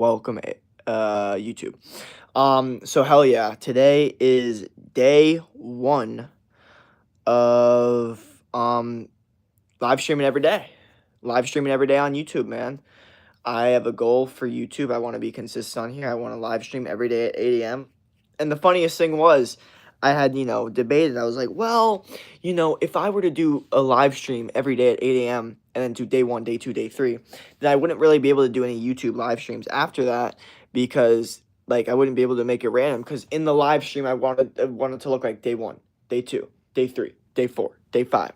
Welcome, YouTube. So hell yeah, today is day one of live streaming every day. Live streaming every day on YouTube, man. I have a goal for YouTube. I want to be consistent on here. I want to live stream every day at 8 a.m. And the funniest thing was, I had, debated. I was like, well, if I were to do a live stream every day at 8 a.m. and then do day one, day two, day three, then I wouldn't really be able to do any YouTube live streams after that because, like, I wouldn't be able to make it random. Because in the live stream, I wanted to look like day one, day two, day three, day four, day five.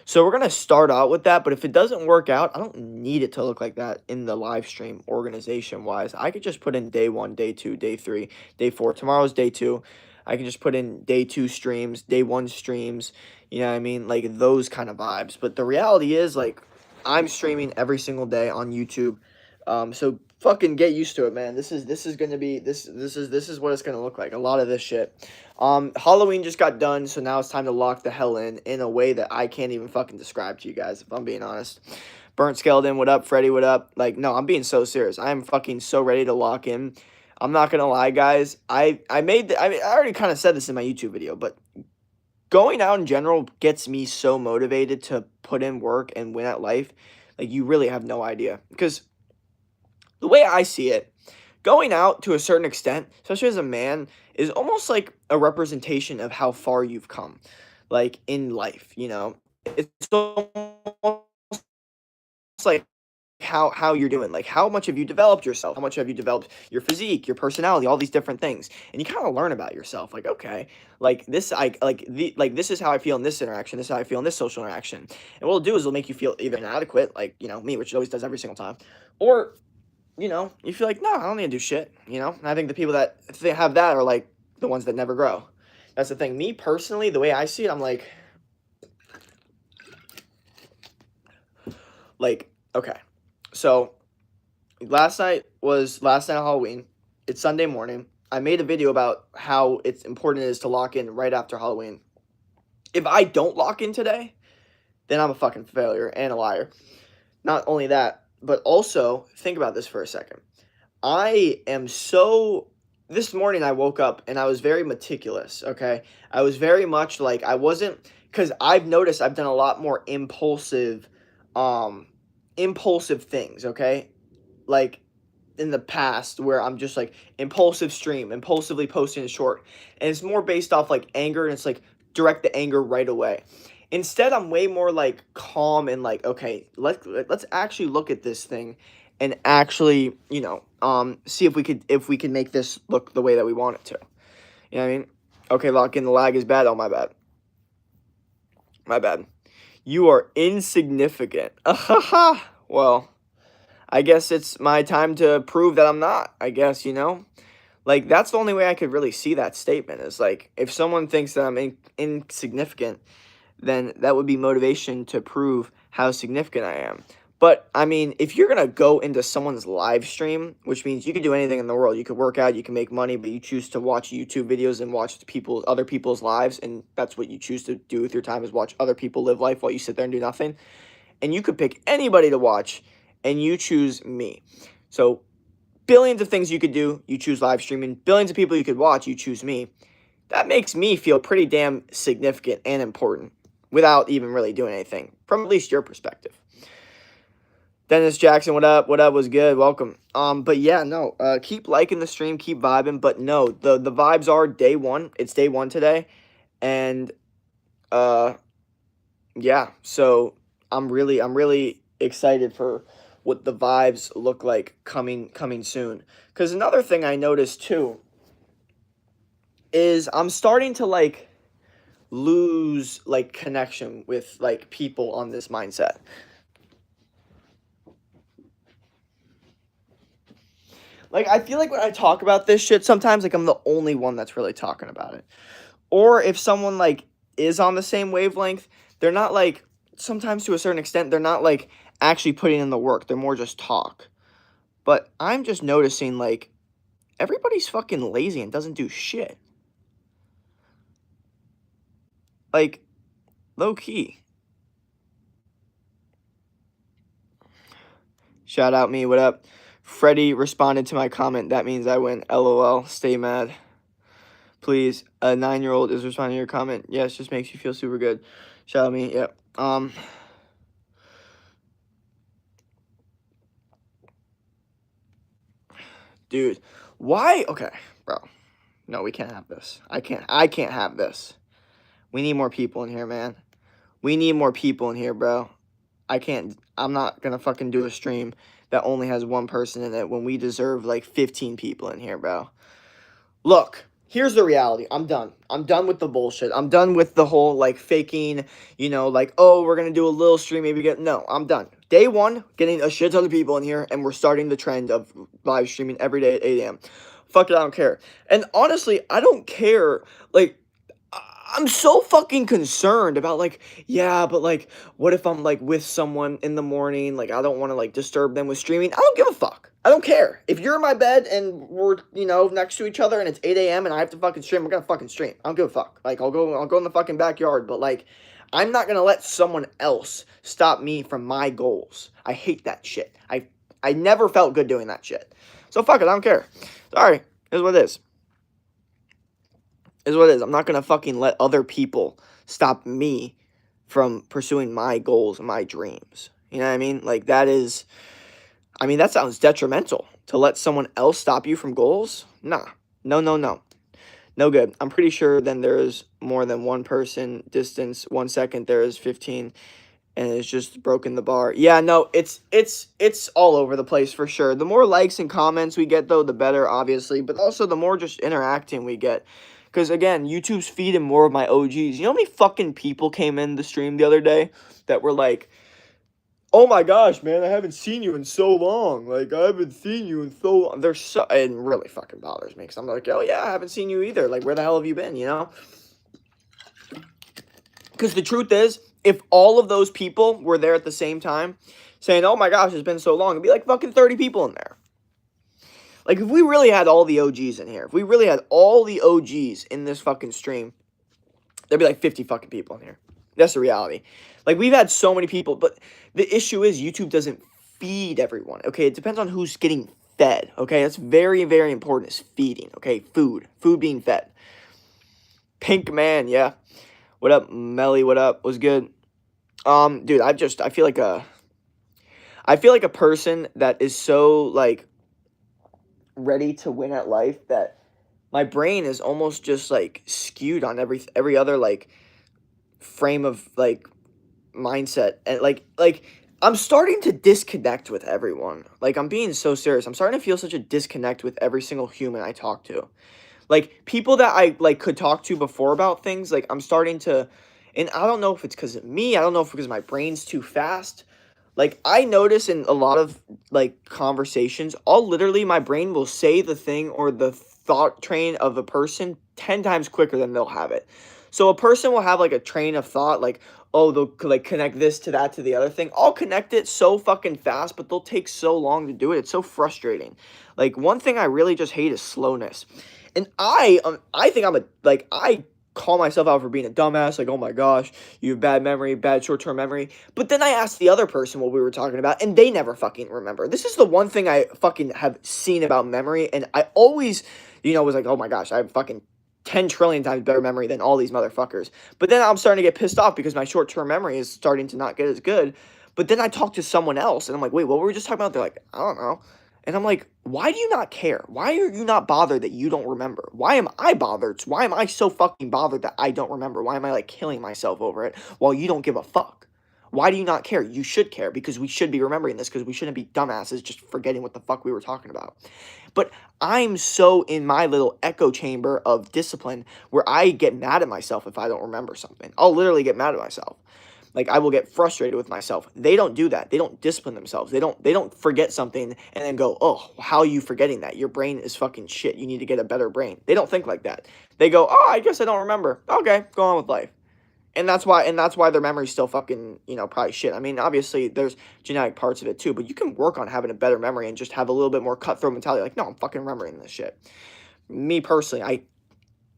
So we're gonna start out with that, but if it doesn't work out, I don't need it to look like that in the live stream organization wise. I could just put in day one, day two, day three, day four. Tomorrow's day two. I can just put in day two streams, day one streams, you know what I mean? Like those kind of vibes. But the reality is like I'm streaming every single day on YouTube. So fucking get used to it, man. This is gonna be this is what it's gonna look like. A lot of this shit. Halloween just got done, so now it's time to lock the hell in a way that I can't even fucking describe to you guys, if I'm being honest. Burnt Skeleton, what up? Freddy, what up? Like, no, I'm being so serious. I am fucking so ready to lock in. I'm not gonna lie, guys. I already kind of said this in my YouTube video, but going out in general gets me so motivated to put in work and win at life. Like, you really have no idea. Because the way I see it, going out to a certain extent, especially as a man, is almost like a representation of how far you've come, like in life. It's almost like how you're doing, like how much have you developed yourself, how much have you developed your physique, your personality, all these different things, and you kind of learn about yourself. Like, okay, like this, this is how I feel in this interaction, this is how I feel in this social interaction, and what it'll do is it'll make you feel either inadequate, like me, which it always does every single time, or you feel like, no, I don't need to do shit, And I think the people that have that are like the ones that never grow. That's the thing. Me personally, the way I see it, I'm like, okay. So last night of Halloween. It's Sunday morning. I made a video about how it's important it is to lock in right after Halloween. If I don't lock in today, then I'm a fucking failure and a liar. Not only that, but also think about this for a second. I am so this morning I woke up and I was very meticulous, okay? I was very much like I wasn't cuz I've noticed I've done a lot more um impulsive things, okay? Like in the past where I'm just like impulsive stream, impulsively posting a short. And it's more based off like anger and it's like direct the anger right away. Instead, I'm way more like calm and like, okay, let's actually look at this thing and actually, see if we can make this look the way that we want it to. You know what I mean? Okay, lock in, the lag is bad. Oh, my bad. My bad. You are insignificant. Well, I guess it's my time to prove that I'm not. I guess, like that's the only way I could really see that statement is like if someone thinks that I'm insignificant, then that would be motivation to prove how significant I am. But I mean, if you're gonna go into someone's live stream, which means you could do anything in the world, you could work out, you can make money, but you choose to watch YouTube videos and watch other people's lives, and that's what you choose to do with your time is watch other people live life while you sit there and do nothing. And you could pick anybody to watch, and you choose me. So billions of things you could do, you choose live streaming. Billions of people you could watch, you choose me. That makes me feel pretty damn significant and important without even really doing anything, from at least your perspective. Dennis Jackson, what up? What up? Was good. Welcome. But yeah, no. Keep liking the stream, keep vibing. But no, the vibes are day one. It's day one today, and yeah. So I'm really excited for what the vibes look like coming soon. Because another thing I noticed too is I'm starting to like lose like connection with like people on this mindset. Like I feel like when I talk about this shit sometimes like I'm the only one that's really talking about it. Or if someone like is on the same wavelength, they're not like sometimes to a certain extent they're not like actually putting in the work. They're more just talk. But I'm just noticing like everybody's fucking lazy and doesn't do shit. Like low key. Shout out me, what up? Freddie responded to my comment. That means I win. LOL. Stay mad. Please. A 9-year-old is responding to your comment. Yes, just makes you feel super good. Shout out me. Yep. Dude, why? Okay, bro. No, we can't have this. I can't have this. We need more people in here, man. We need more people in here, bro. I'm not gonna fucking do a stream that only has one person in it when we deserve like 15 people in here, bro. Look, here's the reality. I'm done. I'm done with the bullshit. I'm done with the whole like faking, like, oh, we're gonna do a little stream, maybe no, I'm done. Day one, getting a shit ton of people in here, and we're starting the trend of live streaming every day at 8 a.m. Fuck it, I don't care. And honestly, I don't care. Like, I'm so fucking concerned about like, yeah, but like, what if I'm like with someone in the morning? Like, I don't want to like disturb them with streaming. I don't give a fuck. I don't care. If you're in my bed and we're, next to each other and it's 8 a.m. and I have to fucking stream, we're gonna fucking stream. I don't give a fuck. Like, I'll go in the fucking backyard, but like, I'm not gonna let someone else stop me from my goals. I hate that shit. I never felt good doing that shit. So fuck it, I don't care. Sorry, here's what it is. Is what it is. I'm not going to fucking let other people stop me from pursuing my goals and my dreams. You know what I mean? Like, that sounds detrimental. To let someone else stop you from goals? Nah. No. No good. I'm pretty sure then there's more than one person distance. 1 second, there is 15, and it's just broken the bar. Yeah, no, it's all over the place for sure. The more likes and comments we get, though, the better, obviously. But also, the more just interacting we get. Because, again, YouTube's feeding more of my OGs. You know how many fucking people came in the stream the other day that were like, oh my gosh, man, I haven't seen you in so long. Like, I haven't seen you in so long. It really fucking bothers me. Because I'm like, oh, yeah, I haven't seen you either. Like, where the hell have you been, Because the truth is, if all of those people were there at the same time saying, oh my gosh, it's been so long, it'd be like fucking 30 people in there. Like, if we really had all the OGs in here, if we really had all the OGs in this fucking stream, there'd be like 50 fucking people in here. That's the reality. Like, we've had so many people, but the issue is YouTube doesn't feed everyone, okay? It depends on who's getting fed, okay? That's very, very important, is feeding, okay? Food being fed. Pink Man, yeah. What up, Melly? What up? What's good? Dude, I feel like a person that is so, like, ready to win at life that my brain is almost just like skewed on every other like frame of like mindset, and like I'm starting to disconnect with everyone. Like, I'm being so serious. I'm starting to feel such a disconnect with every single human I talk to. Like, people that I like could talk to before about things, like, I'm starting to, and I don't know if it's because of me, I don't know if it's because my brain's too fast. Like, I notice in a lot of, like, conversations, my brain will say the thing or the thought train of a person 10 times quicker than they'll have it. So a person will have, like, a train of thought, like, oh, they'll, like, connect this to that to the other thing. I'll connect it so fucking fast, but they'll take so long to do it. It's so frustrating. Like, one thing I really just hate is slowness. And I think I call myself out for being a dumbass, like, oh my gosh, you have bad memory, bad short-term memory. But then I asked the other person what we were talking about, and they never fucking remember. This is the one thing I fucking have seen about memory, and I always, was like, oh my gosh, I have fucking 10 trillion times better memory than all these motherfuckers. But then I'm starting to get pissed off because my short-term memory is starting to not get as good. But then I talk to someone else, and I'm like, wait, what were we just talking about? They're like, I don't know. And I'm like, why do you not care? Why are you not bothered that you don't remember? Why am I bothered? Why am I so fucking bothered that I don't remember? Why am I, like, killing myself over it while you don't give a fuck? Why do you not care? You should care, because we should be remembering this, because we shouldn't be dumbasses just forgetting what the fuck we were talking about. But I'm so in my little echo chamber of discipline where I get mad at myself if I don't remember something. I'll literally get mad at myself. Like, I will get frustrated with myself. They don't do that. They don't discipline themselves. They don't forget something and then go, oh, how are you forgetting that? Your brain is fucking shit. You need to get a better brain. They don't think like that. They go, oh, I guess I don't remember. Okay, go on with life. And that's why their memory's still fucking, probably shit. I mean, obviously, there's genetic parts of it too, but you can work on having a better memory and just have a little bit more cutthroat mentality. Like, no, I'm fucking remembering this shit. Me personally, I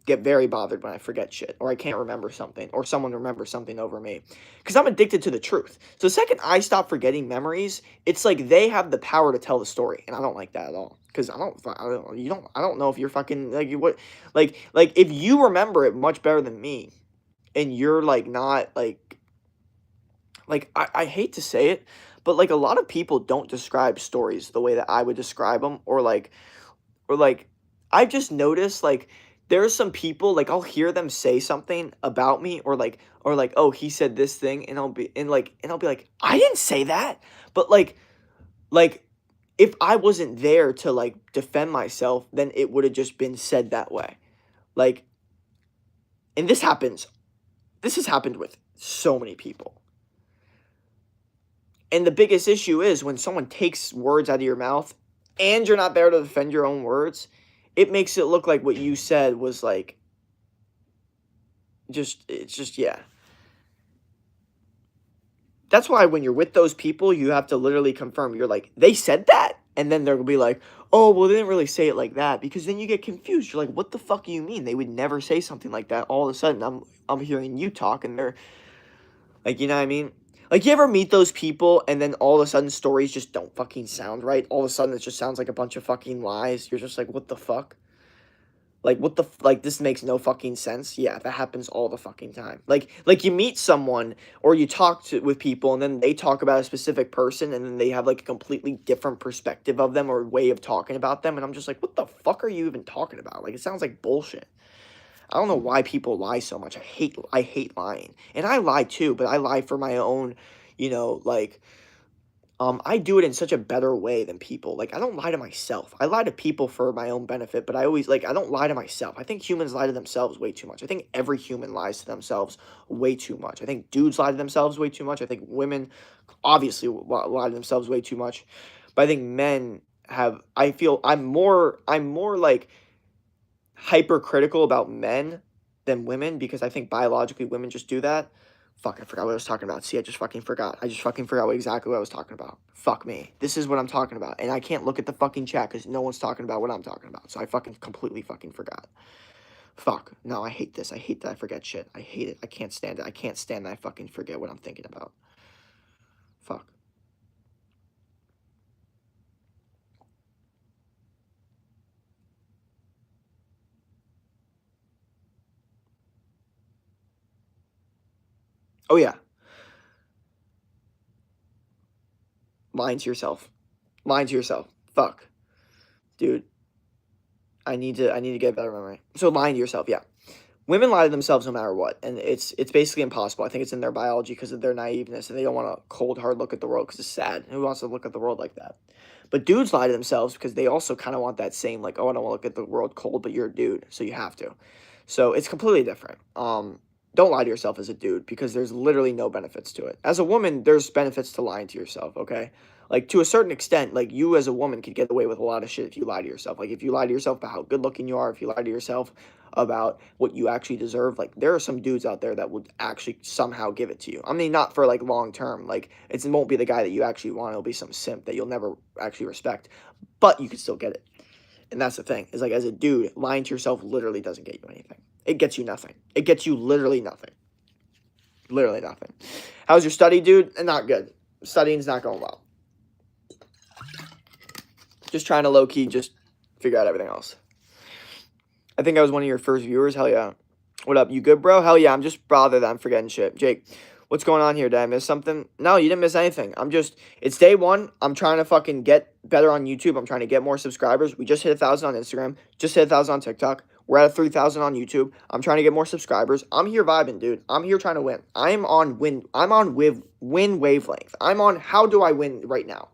get very bothered when I forget shit, or I can't remember something, or someone remembers something over me, because I'm addicted to the truth. So the second I stop forgetting memories, it's like they have the power to tell the story, and I don't like that at all. Because I don't know if you're fucking like what, like if you remember it much better than me, and you're like not like I hate to say it, but like a lot of people don't describe stories the way that I would describe them, or like I've just noticed like there are some people like I'll hear them say something about me, or like oh he said this thing, and I'll be like I didn't say that, but like if I wasn't there to like defend myself, then it would have just been said that way. Like, and this has happened with so many people. And the biggest issue is when someone takes words out of your mouth and you're not there to defend your own words, it makes it look like what you said was like it's just yeah. That's why when you're with those people, you have to literally confirm. You're like, they said that? And then they'll be like, oh, well, they didn't really say it like that. Because then you get confused. You're like, what the fuck do you mean? They would never say something like that. All of a sudden, I'm hearing you talk, and they're like, you know what I mean? Like, you ever meet those people, and then all of a sudden stories just don't fucking sound right? All of a sudden, it just sounds like a bunch of fucking lies. You're just like, what the fuck? Like, like, this makes no fucking sense. Yeah, that happens all the fucking time. Like you meet someone or you talk with people and then they talk about a specific person and then they have, like, a completely different perspective of them or way of talking about them, and I'm just like, what the fuck are you even talking about? Like, it sounds like bullshit. I don't know why people lie so much. I hate lying. And I lie too, but I lie for my own, like, I do it in such a better way than people. Like, I don't lie to myself. I lie to people for my own benefit, but I don't lie to myself. I think humans lie to themselves way too much. I think every human lies to themselves way too much. I think dudes lie to themselves way too much. I think women obviously lie to themselves way too much. But I think men I feel I'm more like hypercritical about men than women because I think biologically women just do that. Fuck, I forgot what I was talking about. See, I just fucking forgot. I just fucking forgot exactly what I was talking about. Fuck me. This is what I'm talking about. And I can't look at the fucking chat because no one's talking about what I'm talking about. So I fucking completely fucking forgot. Fuck. No, I hate this. I hate that I forget shit. I hate it. I can't stand it. I can't stand that I fucking forget what I'm thinking about. Fuck. Oh, yeah. Lying to yourself. Lying to yourself. Fuck. Dude, I need to get a better memory. So lying to yourself, yeah. Women lie to themselves no matter what, and it's basically impossible. I think it's in their biology because of their naiveness, and they don't want a cold, hard look at the world because it's sad. Who wants to look at the world like that? But dudes lie to themselves because they also kind of want that same, like, oh, I don't want to look at the world cold, but you're a dude, so you have to. So it's completely different. Don't lie to yourself as a dude because there's literally no benefits to it. As a woman, there's benefits to lying to yourself, okay? Like, to a certain extent, like, you as a woman could get away with a lot of shit if you lie to yourself. Like, if you lie to yourself about how good looking you are, if you lie to yourself about what you actually deserve, like, there are some dudes out there that would actually somehow give it to you. I mean, not for, like, long term. Like, it won't be the guy that you actually want. It'll be some simp that you'll never actually respect. But you can still get it. And that's the thing, is like, as a dude, lying to yourself literally doesn't get you anything. It gets you nothing. It gets you literally nothing. Literally nothing. How's your study, dude? Not good. Studying's not going well. Just trying to low-key just figure out everything else. I think I was one of your first viewers. Hell yeah. What up? You good, bro? Hell yeah. I'm just bothered that I'm forgetting shit. Jake, what's going on here? Did I miss something? No, you didn't miss anything. It's day one. I'm trying to fucking get better on YouTube. I'm trying to get more subscribers. We just hit 1,000 on Instagram. Just hit 1,000 on TikTok. We're at 3,000 on YouTube. I'm trying to get more subscribers. I'm here vibing, dude. I'm here trying to win. I'm on win wavelength. I'm on how do I win right now?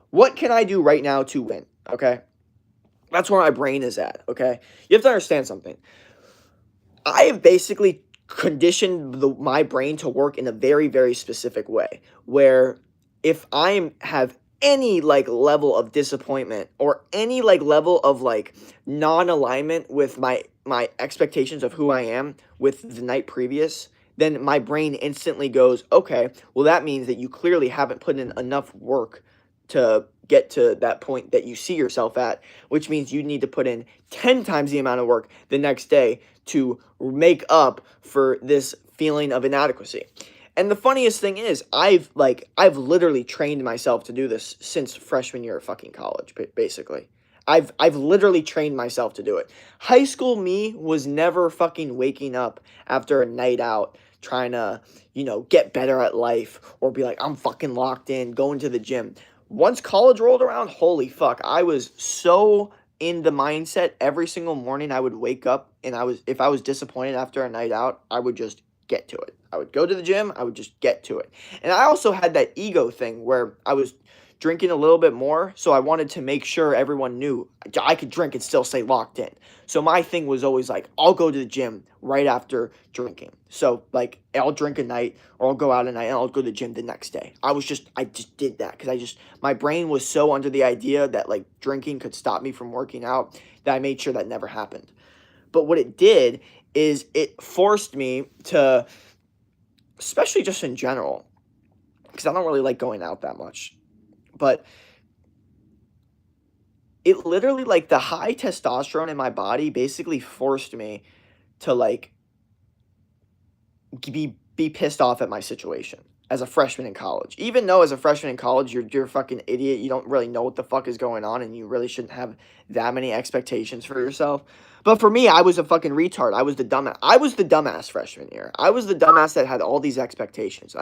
What can I do right now to win? Okay? That's where my brain is at, okay? You have to understand something. I have basically conditioned my brain to work in a very, very specific way, where if I have any, like, level of disappointment or any, like, level of, like, non-alignment with my expectations of who I am with the night previous, then my brain instantly goes, okay, well, that means that you clearly haven't put in enough work to get to that point that you see yourself at, which means you need to put in 10 times the amount of work the next day to make up for this feeling of inadequacy. And the funniest thing is, I've literally trained myself to do this since freshman year of fucking college, basically. I've literally trained myself to do it. High school me was never fucking waking up after a night out trying to, get better at life or be like, I'm fucking locked in, going to the gym. Once college rolled around, holy fuck, I was so in the mindset every single morning I would wake up and if I was disappointed after a night out, I would just get to it. I would go to the gym, I would just get to it. And I also had that ego thing where I was drinking a little bit more, so I wanted to make sure everyone knew I could drink and still stay locked in. So my thing was always like, I'll go to the gym right after drinking. So like, I'll drink a night or I'll go out a night and I'll go to the gym the next day. I just did that because my brain was so under the idea that like drinking could stop me from working out that I made sure that never happened. But what it did is it forced me to, especially just in general, because I don't really like going out that much, but it literally, like, the high testosterone in my body basically forced me to, like, be pissed off at my situation as a freshman in college. Even though as a freshman in college, you're a fucking idiot, you don't really know what the fuck is going on, and you really shouldn't have that many expectations for yourself. But for me, I was a fucking retard. I was the dumbass freshman year. I was the dumbass that had all these expectations.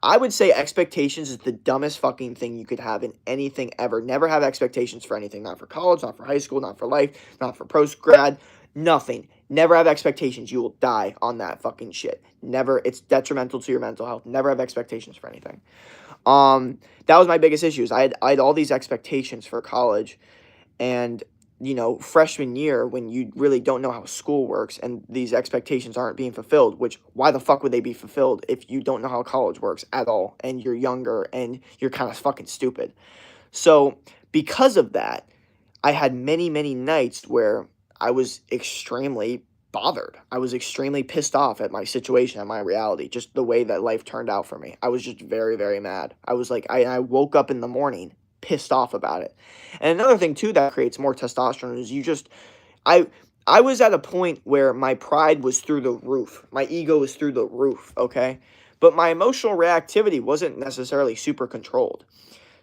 I would say expectations is the dumbest fucking thing you could have in anything ever. Never have expectations for anything. Not for college, not for high school, not for life, not for post-grad. Nothing. Never have expectations. You will die on that fucking shit. Never. It's detrimental to your mental health. Never have expectations for anything. That was my biggest issues. I had all these expectations for college, and freshman year when you really don't know how school works and these expectations aren't being fulfilled, which why the fuck would they be fulfilled if you don't know how college works at all and you're younger and you're kind of fucking stupid. So because of that, I had many, many nights where I was extremely bothered. I was extremely pissed off at my situation, at my reality, just the way that life turned out for me. I was just very, very mad. I was like, I woke up in the morning pissed off about it. And another thing too that creates more testosterone is I was at a point where my pride was through the roof. My ego was through the roof, okay? But my emotional reactivity wasn't necessarily super controlled.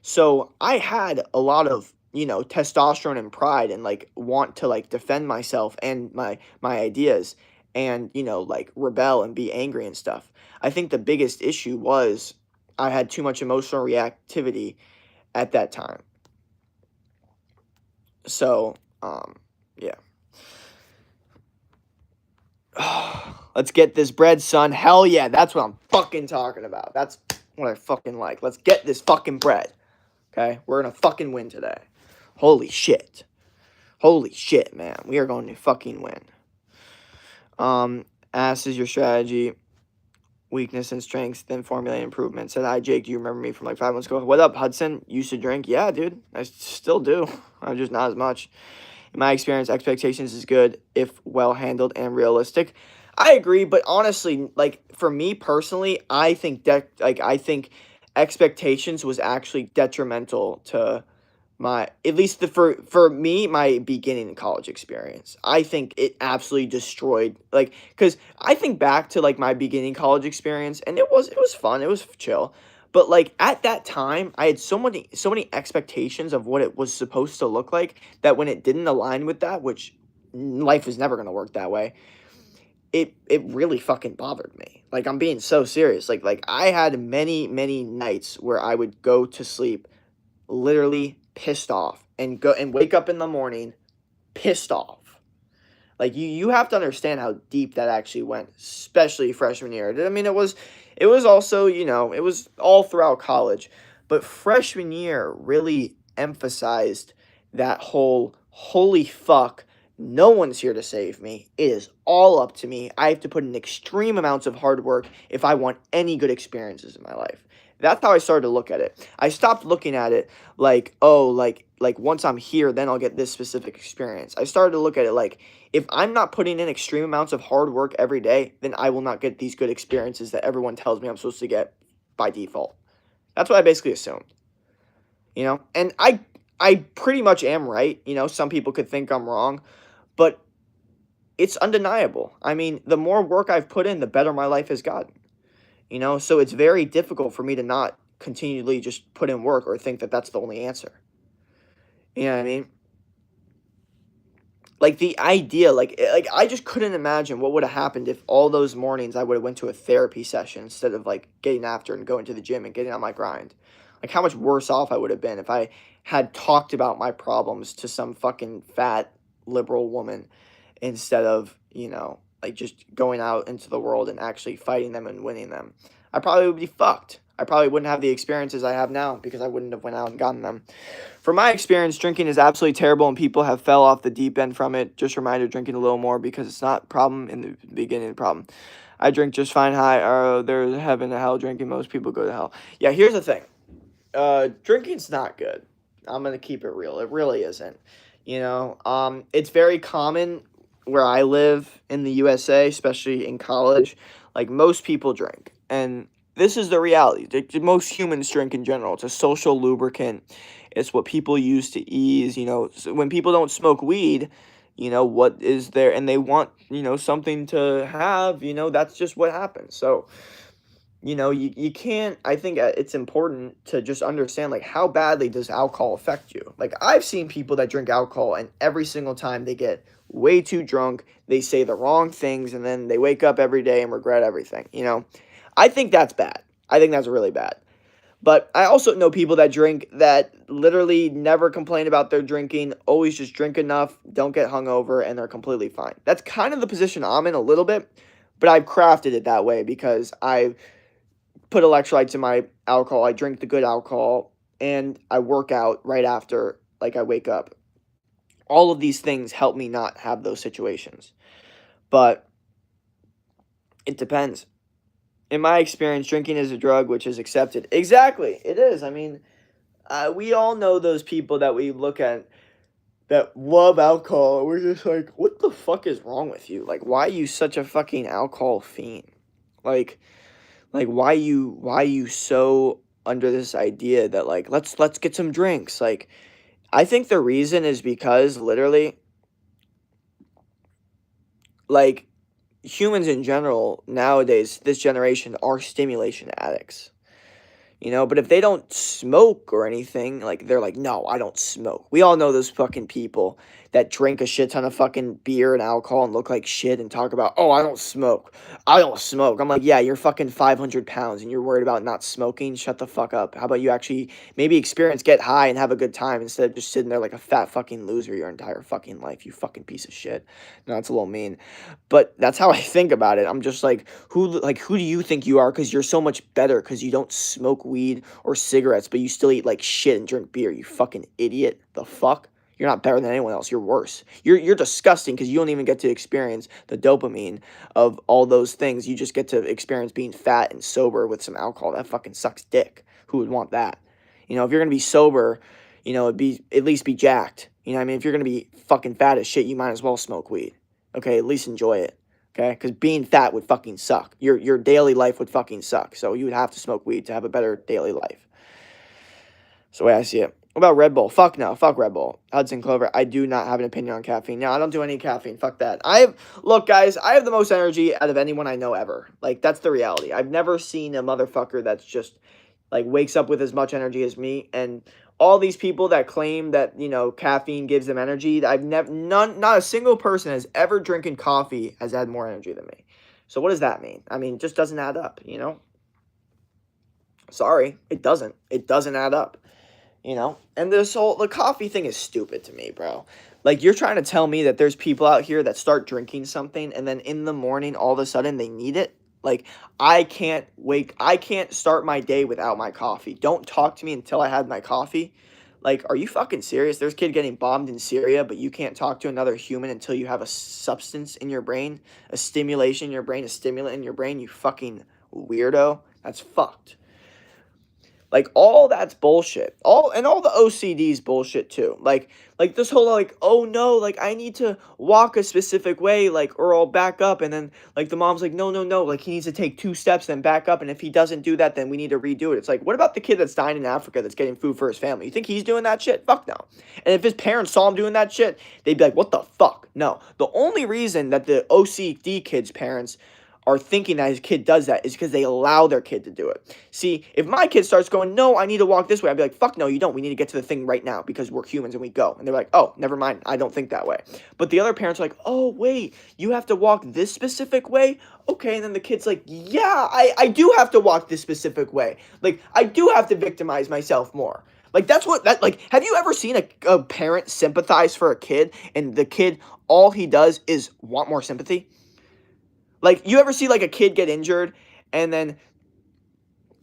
So I had a lot of, testosterone and pride and like want to like defend myself and my ideas and, like rebel and be angry and stuff. I think the biggest issue was I had too much emotional reactivity at that time. So, yeah. Let's get this bread, son. Hell yeah, that's what I'm fucking talking about. That's what I fucking like. Let's get this fucking bread. Okay? We're gonna fucking win today. Holy shit. Holy shit, man. We are going to fucking win. Ass is your strategy, weakness and strengths, then formulate improvement. Said, hi, Jake, do you remember me from like 5 months ago? What up, Hudson? Used to drink? Yeah, dude. I still do. I'm just not as much. In my experience, expectations is good if well handled and realistic. I agree, but honestly, like for me personally, I think expectations was actually detrimental to my, at least for me, my beginning college experience. I think it absolutely destroyed, like, because I think back to like my beginning college experience, and it was fun, it was chill, but like at that time I had so many expectations of what it was supposed to look like that when it didn't align with that, which life is never going to work that way, it really fucking bothered me. Like, I'm being so serious. Like I had many nights where I would go to sleep literally pissed off and go and wake up in the morning pissed off. Like, you have to understand how deep that actually went, especially freshman year. I mean, it was also, it was all throughout college, but freshman year really emphasized that whole holy fuck, no one's here to save me. It is all up to me. I have to put in extreme amounts of hard work if I want any good experiences in my life. That's how I started to look at it. I stopped looking at it like, oh, like once I'm here, then I'll get this specific experience. I started to look at it like, if I'm not putting in extreme amounts of hard work every day, then I will not get these good experiences that everyone tells me I'm supposed to get by default. That's what I basically assumed. And I pretty much am right. You know, some people could think I'm wrong, but it's undeniable. I mean, the more work I've put in, the better my life has gotten. You know, so it's very difficult for me to not continually just put in work or think that that's the only answer. You know what I mean? Like the idea, like I just couldn't imagine what would have happened if all those mornings I would have went to a therapy session instead of like getting after and going to the gym and getting on my grind. Like how much worse off I would have been if I had talked about my problems to some fucking fat liberal woman instead of, you know, like just going out into the world and actually fighting them and winning them. I probably would be fucked. I probably wouldn't have the experiences I have now because I wouldn't have went out and gotten them. From my experience, drinking is absolutely terrible and people have fell off the deep end from it. Just a reminder, drinking a little more because it's not a problem in the beginning of the problem. I drink just fine high. There's heaven to hell drinking. Most people go to hell. Yeah, here's the thing. Drinking's not good. I'm gonna keep it real. It really isn't. You know, it's very common where I live in the USA, especially in college. Like most people drink, and this is the reality. Most humans drink in general. It's a social lubricant. It's what people use to ease. You know, so when people don't smoke weed, you know what is there, and they want something to have. You know, that's just what happens. So you can't. I think it's important to just understand like how badly does alcohol affect you. Like I've seen people that drink alcohol and every single time they get way too drunk, they say the wrong things and then they wake up every day and regret everything, you know. I think that's bad. I think that's really bad. But I also know people that drink that literally never complain about their drinking, always just drink enough, don't get hungover, and they're completely fine. That's kind of the position I'm in a little bit, but I've crafted it that way because I've put electrolytes in my alcohol. I drink the good alcohol and I work out right after, like I wake up. All of these things help me not have those situations. But it depends. In my experience, drinking is a drug which is accepted. Exactly, it is. I mean, we all know those people that we look at that love alcohol. We're just like, what the fuck is wrong with you? Like, why are you such a fucking alcohol fiend? Like, why you so under this idea that like let's get some drinks? Like, I think the reason is because literally, like humans in general nowadays, this generation are stimulation addicts. You know, but if they don't smoke or anything, like they're like, no, I don't smoke. We all know those fucking people that drink a shit ton of fucking beer and alcohol and look like shit and talk about, oh, I don't smoke. I don't smoke. I'm like, yeah, you're fucking 500 pounds and you're worried about not smoking. Shut the fuck up. How about you actually maybe experience, get high and have a good time instead of just sitting there like a fat fucking loser your entire fucking life, you fucking piece of shit. No, that's a little mean. But that's how I think about it. I'm just like who do you think you are? Because you're so much better because you don't smoke weed or cigarettes, but you still eat like shit and drink beer. You fucking idiot. The fuck? You're not better than anyone else. You're worse. You're disgusting because you don't even get to experience the dopamine of all those things. You just get to experience being fat and sober with some alcohol. That fucking sucks dick. Who would want that? You know, if you're gonna be sober, at least be jacked. You know what I mean? If you're gonna be fucking fat as shit, you might as well smoke weed. Okay, at least enjoy it. Okay, because being fat would fucking suck. Your daily life would fucking suck. So you would have to smoke weed to have a better daily life. That's the way I see it. What about Red Bull? Fuck no. Fuck Red Bull. Hudson Clover. I do not have an opinion on caffeine. No, I don't do any caffeine. Fuck that. Look, guys, I have the most energy out of anyone I know ever. Like, that's the reality. I've never seen a motherfucker that's just, like, wakes up with as much energy as me. And all these people that claim that, caffeine gives them energy, not a single person has ever drinking coffee has had more energy than me. So what does that mean? I mean, it just doesn't add up, Sorry, it doesn't. It doesn't add up. And the coffee thing is stupid to me, bro. Like, you're trying to tell me that there's people out here that start drinking something and then in the morning all of a sudden they need it. Like, I can't start my day without my coffee. Don't talk to me until I have my coffee. Like, are you fucking serious? There's a kid getting bombed in Syria, but you can't talk to another human until you have a substance in your brain, a stimulation in your brain, a stimulant in your brain, you fucking weirdo. That's fucked. Like all that's bullshit. All the OCD's bullshit too. Like this whole like, oh no, like I need to walk a specific way, like, or I'll back up, and then like the mom's like, no, no, no, like he needs to take 2 steps, then back up, and if he doesn't do that, then we need to redo it. It's like, what about the kid that's dying in Africa that's getting food for his family? You think he's doing that shit? Fuck no. And if his parents saw him doing that shit, they'd be like, what the fuck? No. The only reason that the OCD kid's parents are thinking that his kid does that is because they allow their kid to do it. See, if my kid starts going, no, I need to walk this way, I'd be like, fuck no, you don't. We need to get to the thing right now because we're humans and we go. And they're like, oh, never mind. I don't think that way. But the other parents are like, oh, wait, you have to walk this specific way? Okay. And then the kid's like, yeah, I do have to walk this specific way. Like, I do have to victimize myself more. Like, that's what, that, like, have you ever seen a parent sympathize for a kid and the kid, all he does is want more sympathy? Like, you ever see, like, a kid get injured, and then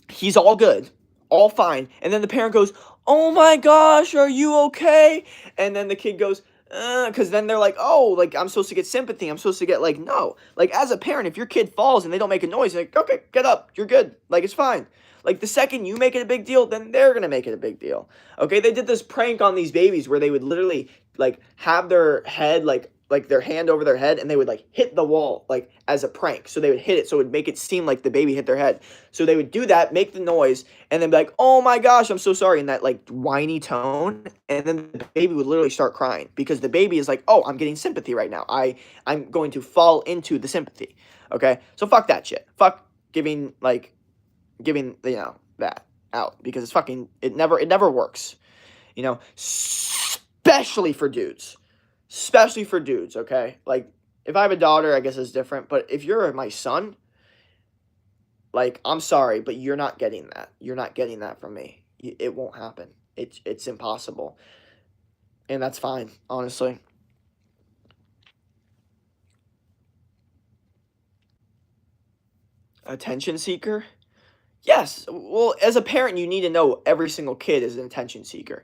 he's all good, all fine, and then the parent goes, oh my gosh, are you okay? And then the kid goes, because then they're like, oh, like, I'm supposed to get sympathy, I'm supposed to get, like, no. Like, as a parent, if your kid falls and they don't make a noise, you're like, okay, get up, you're good, like, it's fine. Like, the second you make it a big deal, then they're gonna make it a big deal. Okay, they did this prank on these babies where they would literally, like, have their head, like their hand over their head, and they would like hit the wall like as a prank. So they would hit it so it would make it seem like the baby hit their head. So they would do that, make the noise, and then be like, oh my gosh, I'm so sorry, in that like whiny tone. And then the baby would literally start crying because the baby is like, oh, I'm getting sympathy right now. I'm going to fall into the sympathy. Okay, so fuck that shit. Fuck giving that out, because it's fucking, it never works. Especially for dudes. Especially for dudes, okay? Like, if I have a daughter, I guess it's different. But if you're my son, like, I'm sorry, but you're not getting that. You're not getting that from me. It won't happen. It's impossible. And that's fine, honestly. Attention seeker? Yes. Well, as a parent, you need to know every single kid is an attention seeker.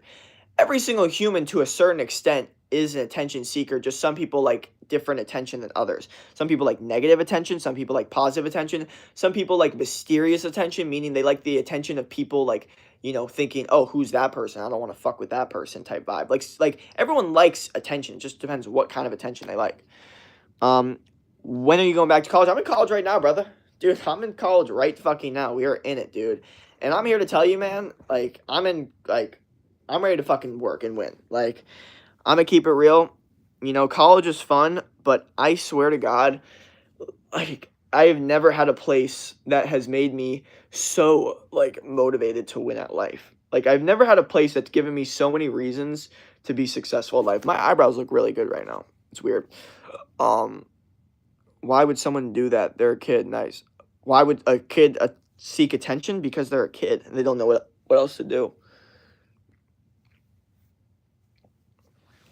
Every single human, to a certain extent, is an attention seeker. Just some people like different attention than others. Some people like negative attention. Some people like positive attention. Some people like mysterious attention, meaning they like the attention of people like, thinking, oh, who's that person? I don't want to fuck with that person type vibe. Like everyone likes attention. It just depends what kind of attention they like. When are you going back to college? I'm in college right now, brother. Dude, I'm in college right fucking now. We are in it, dude. And I'm here to tell you, man, like, I'm ready to fucking work and win. Like, I'm gonna keep it real. College is fun, but I swear to God, like, I have never had a place that has made me so, like, motivated to win at life. Like, I've never had a place that's given me so many reasons to be successful at life. My eyebrows look really good right now. It's weird. Why would someone do that? They're a kid. Nice. Why would a kid seek attention? Because they're a kid and they don't know what else to do.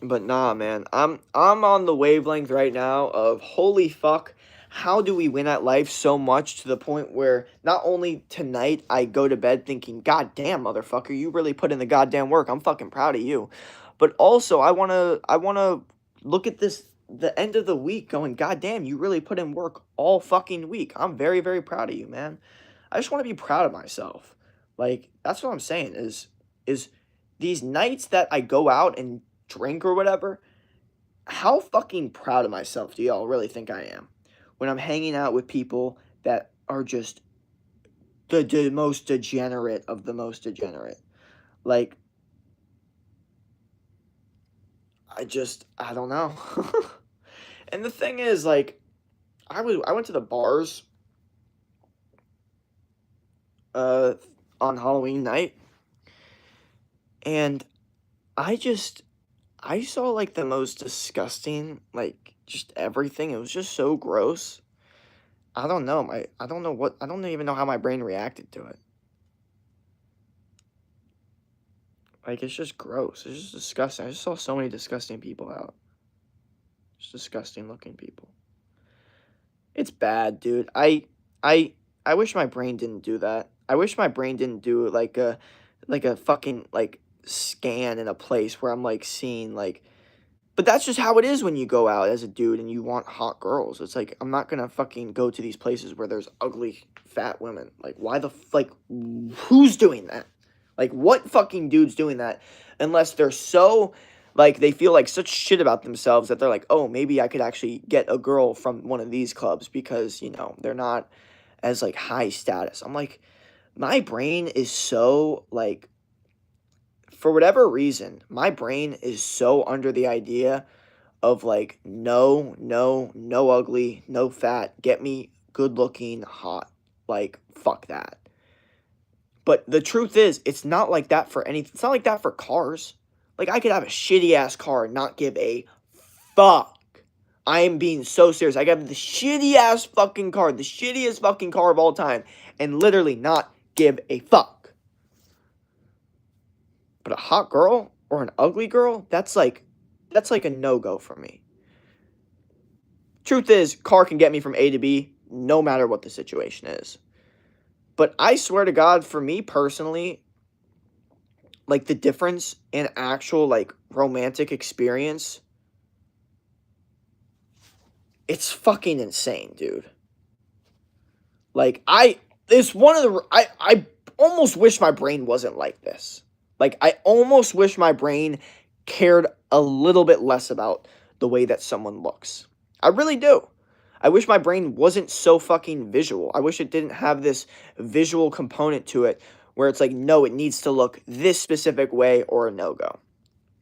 But nah, man, I'm on the wavelength right now of holy fuck, how do we win at life so much to the point where not only tonight I go to bed thinking, God damn, motherfucker, you really put in the goddamn work. I'm fucking proud of you. But also I wanna look at the end of the week going, God damn, you really put in work all fucking week. I'm very, very proud of you, man. I just want to be proud of myself. Like, that's what I'm saying is these nights that I go out and drink or whatever, how fucking proud of myself do y'all really think I am when I'm hanging out with people that are just the most degenerate of the most degenerate? Like, I don't know. And the thing is, like, I went to the bars on Halloween night, and I saw like the most disgusting, like, just everything. It was just so gross. I don't know. I don't even know how my brain reacted to it. Like, it's just gross. It's just disgusting. I just saw so many disgusting people out. Just disgusting looking people. It's bad, dude. I wish my brain didn't do that. I wish my brain didn't do like a fucking like scan in a place where I'm like seeing like, but that's just how it is when you go out as a dude and you want hot girls. It's like, I'm not gonna fucking go to these places where there's ugly fat women. Like, why the like who's doing that? Like, what fucking dude's doing that unless they're so, like, they feel like such shit about themselves that they're like, oh, maybe I could actually get a girl from one of these clubs because, they're not as, like, high status. I'm like, my brain is so, like, for whatever reason, my brain is so under the idea of, like, no, no, no ugly, no fat, get me good looking, hot. Like, fuck that. But the truth is, it's not like that for anything. It's not like that for cars. Like, I could have a shitty ass car and not give a fuck. I am being so serious. I could have the shitty ass fucking car, the shittiest fucking car of all time, and literally not give a fuck. But a hot girl or an ugly girl, that's like a no-go for me. Truth is, car can get me from A to B no matter what the situation is. But I swear to God, for me personally, like, the difference in actual, like, romantic experience, it's fucking insane, dude. Like, it's one of the, I almost wish my brain wasn't like this. Like, I almost wish my brain cared a little bit less about the way that someone looks. I really do. I wish my brain wasn't so fucking visual. I wish it didn't have this visual component to it where it's like, no, it needs to look this specific way or a no-go.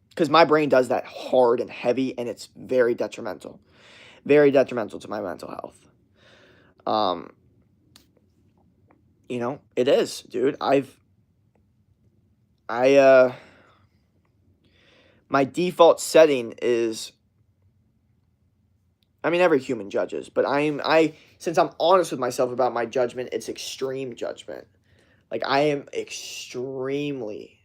Because my brain does that hard and heavy, and it's very detrimental. Very detrimental to my mental health. It is, dude. My default setting is, I mean, every human judges, but since I'm honest with myself about my judgment, it's extreme judgment. Like, I am extremely,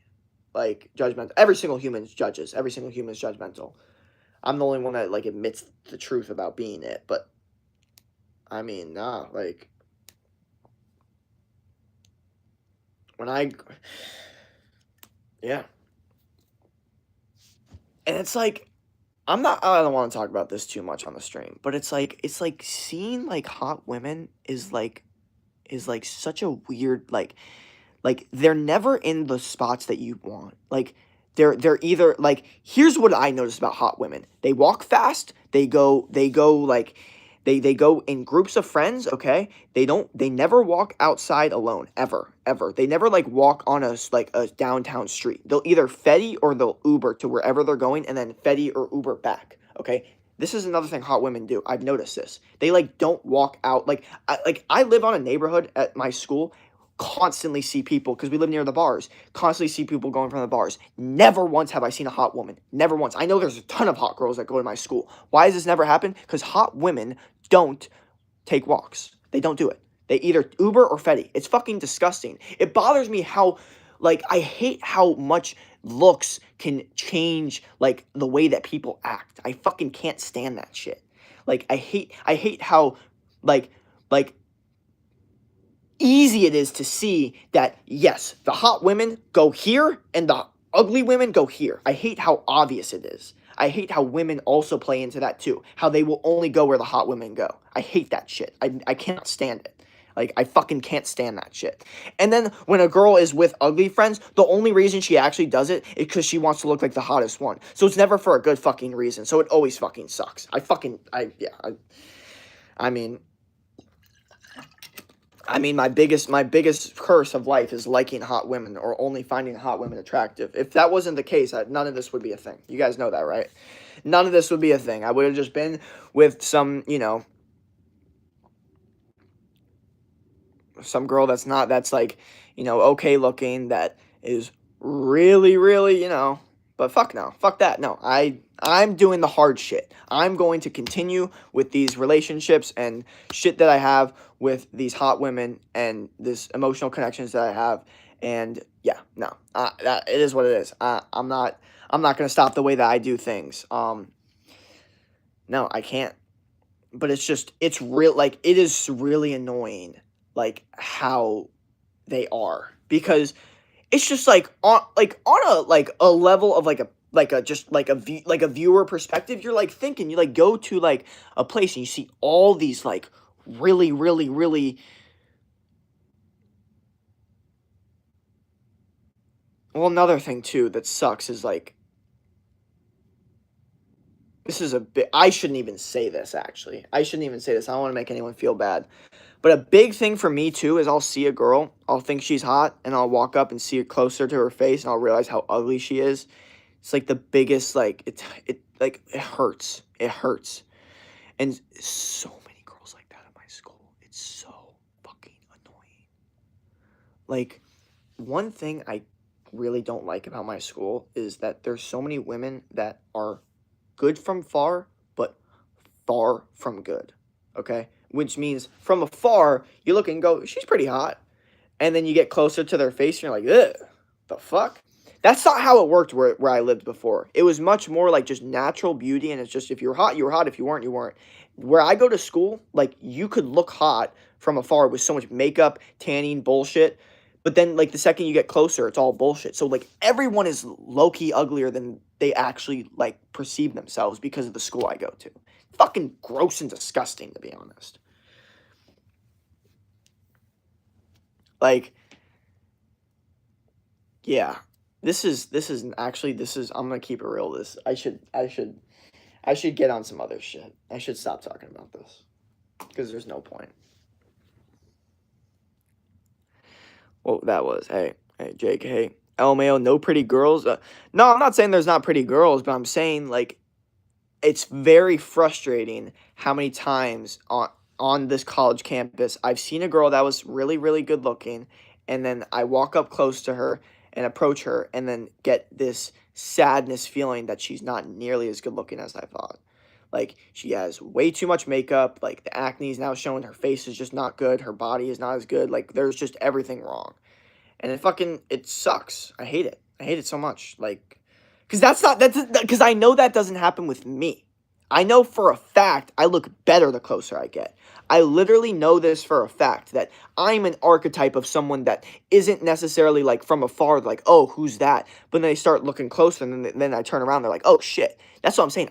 like, judgmental. Every single human judges. Every single human is judgmental. I'm the only one that, like, admits the truth about being it, but, I mean, nah, like, yeah. And it's like, I don't want to talk about this too much on the stream, but it's like seeing, like, hot women is like such a weird, like, they're never in the spots that you want. Like, they're either, like, here's what I noticed about hot women. They walk fast, they go like, they go in groups of friends, okay? They never walk outside alone, ever. They never, like, walk on a downtown street. They'll either Fetty or they'll Uber to wherever they're going and then Fetty or Uber back, okay? This is another thing hot women do. I've noticed this. They, like, don't walk out. I live on a neighborhood at my school, constantly see people, because we live near the bars, constantly see people going from the bars. Never once have I seen a hot woman. Never once. I know there's a ton of hot girls that go to my school. Why does this never happen? Because hot women don't take walks. They don't do it. They either Uber or Fetty. It's fucking disgusting. It bothers me how, like, I hate how much looks can change, like, the way that people act. I fucking can't stand that shit. Like, I hate how, like, easy it is to see that, yes, the hot women go here and the ugly women go here. I hate how obvious it is. I hate how women also play into that too. How they will only go where the hot women go. I hate that shit. I cannot stand it. Like, I fucking can't stand that shit. And then when a girl is with ugly friends, the only reason she actually does it is because she wants to look like the hottest one. So it's never for a good fucking reason. So it always fucking sucks. I mean, my biggest curse of life is liking hot women or only finding hot women attractive. If that wasn't the case, none of this would be a thing. You guys know that, right? None of this would be a thing. I would have just been with some girl that's like, okay looking, that is really, really, but fuck no. Fuck that. No, I'm doing the hard shit. I'm going to continue with these relationships and shit that I have with these hot women and this emotional connections that I have. And yeah, no, that it is what it is. I'm not going to stop the way that I do things. No, I can't. But it's real. Like, it is really annoying, like, how they are, because it's just like on a level of like a viewer perspective. You're like thinking, you like go to like a place and you see all these like really, really, really Well, another thing too that sucks is like this is a bit. I shouldn't even say this. Actually, I shouldn't even say this. I don't want to make anyone feel bad. But a big thing for me too is I'll see a girl, I'll think she's hot, and I'll walk up and see her closer to her face, and I'll realize how ugly she is. It's like the biggest like it hurts. It hurts. And so many girls like that at my school. It's so fucking annoying. Like one thing I really don't like about my school is that there's so many women that are good from far, but far from good. Okay? Which means from afar, you look and go, she's pretty hot. And then you get closer to their face and you're like, ugh, the fuck? That's not how it worked where I lived before. It was much more like just natural beauty, and it's just if you were hot, you were hot. If you weren't, you weren't. Where I go to school, like you could look hot from afar with so much makeup, tanning, bullshit. But then, like the second you get closer, it's all bullshit. So like everyone is low key uglier than they actually like perceive themselves because of the school I go to. Fucking gross and disgusting, to be honest. Like, yeah, this is I'm gonna keep it real. I should get on some other shit. I should stop talking about this because there's no point. Well, that was hey Jake, hey LMAO, no pretty girls. No, I'm not saying there's not pretty girls, but I'm saying like it's very frustrating how many times on this college campus I've seen a girl that was really really good looking, and then I walk up close to her and approach her and then get this sadness feeling that she's not nearly as good looking as I thought. Like she has way too much makeup, like the acne is now showing, her face is just not good, her body is not as good, like there's just everything wrong. And it sucks. I hate it. I hate it so much. Like cuz that's cuz I know that doesn't happen with me. I know for a fact I look better the closer I get. I literally know this for a fact that I'm an archetype of someone that isn't necessarily like from afar like, "Oh, who's that?" But then they start looking closer and then I turn around they're like, "Oh shit." That's what I'm saying.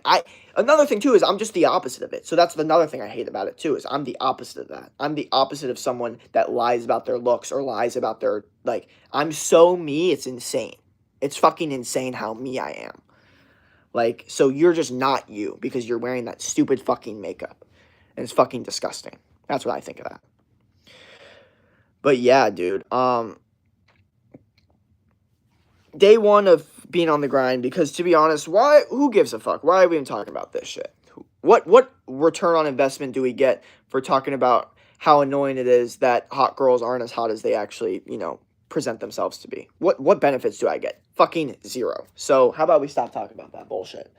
Another thing too is I'm just the opposite of it. So that's another thing I hate about it too is I'm the opposite of that. I'm the opposite of someone that lies about their looks or lies about their like I'm so me, it's insane. It's fucking insane how me I am. Like so you're just not you because you're wearing that stupid fucking makeup. And it's fucking disgusting. That's what I think of that. But yeah, dude. Day one of being on the grind because to be honest, who gives a fuck? Why are we even talking about this shit? What return on investment do we get for talking about how annoying it is that hot girls aren't as hot as they actually, present themselves to be? What benefits do I get? Fucking zero. So how about we stop talking about that bullshit?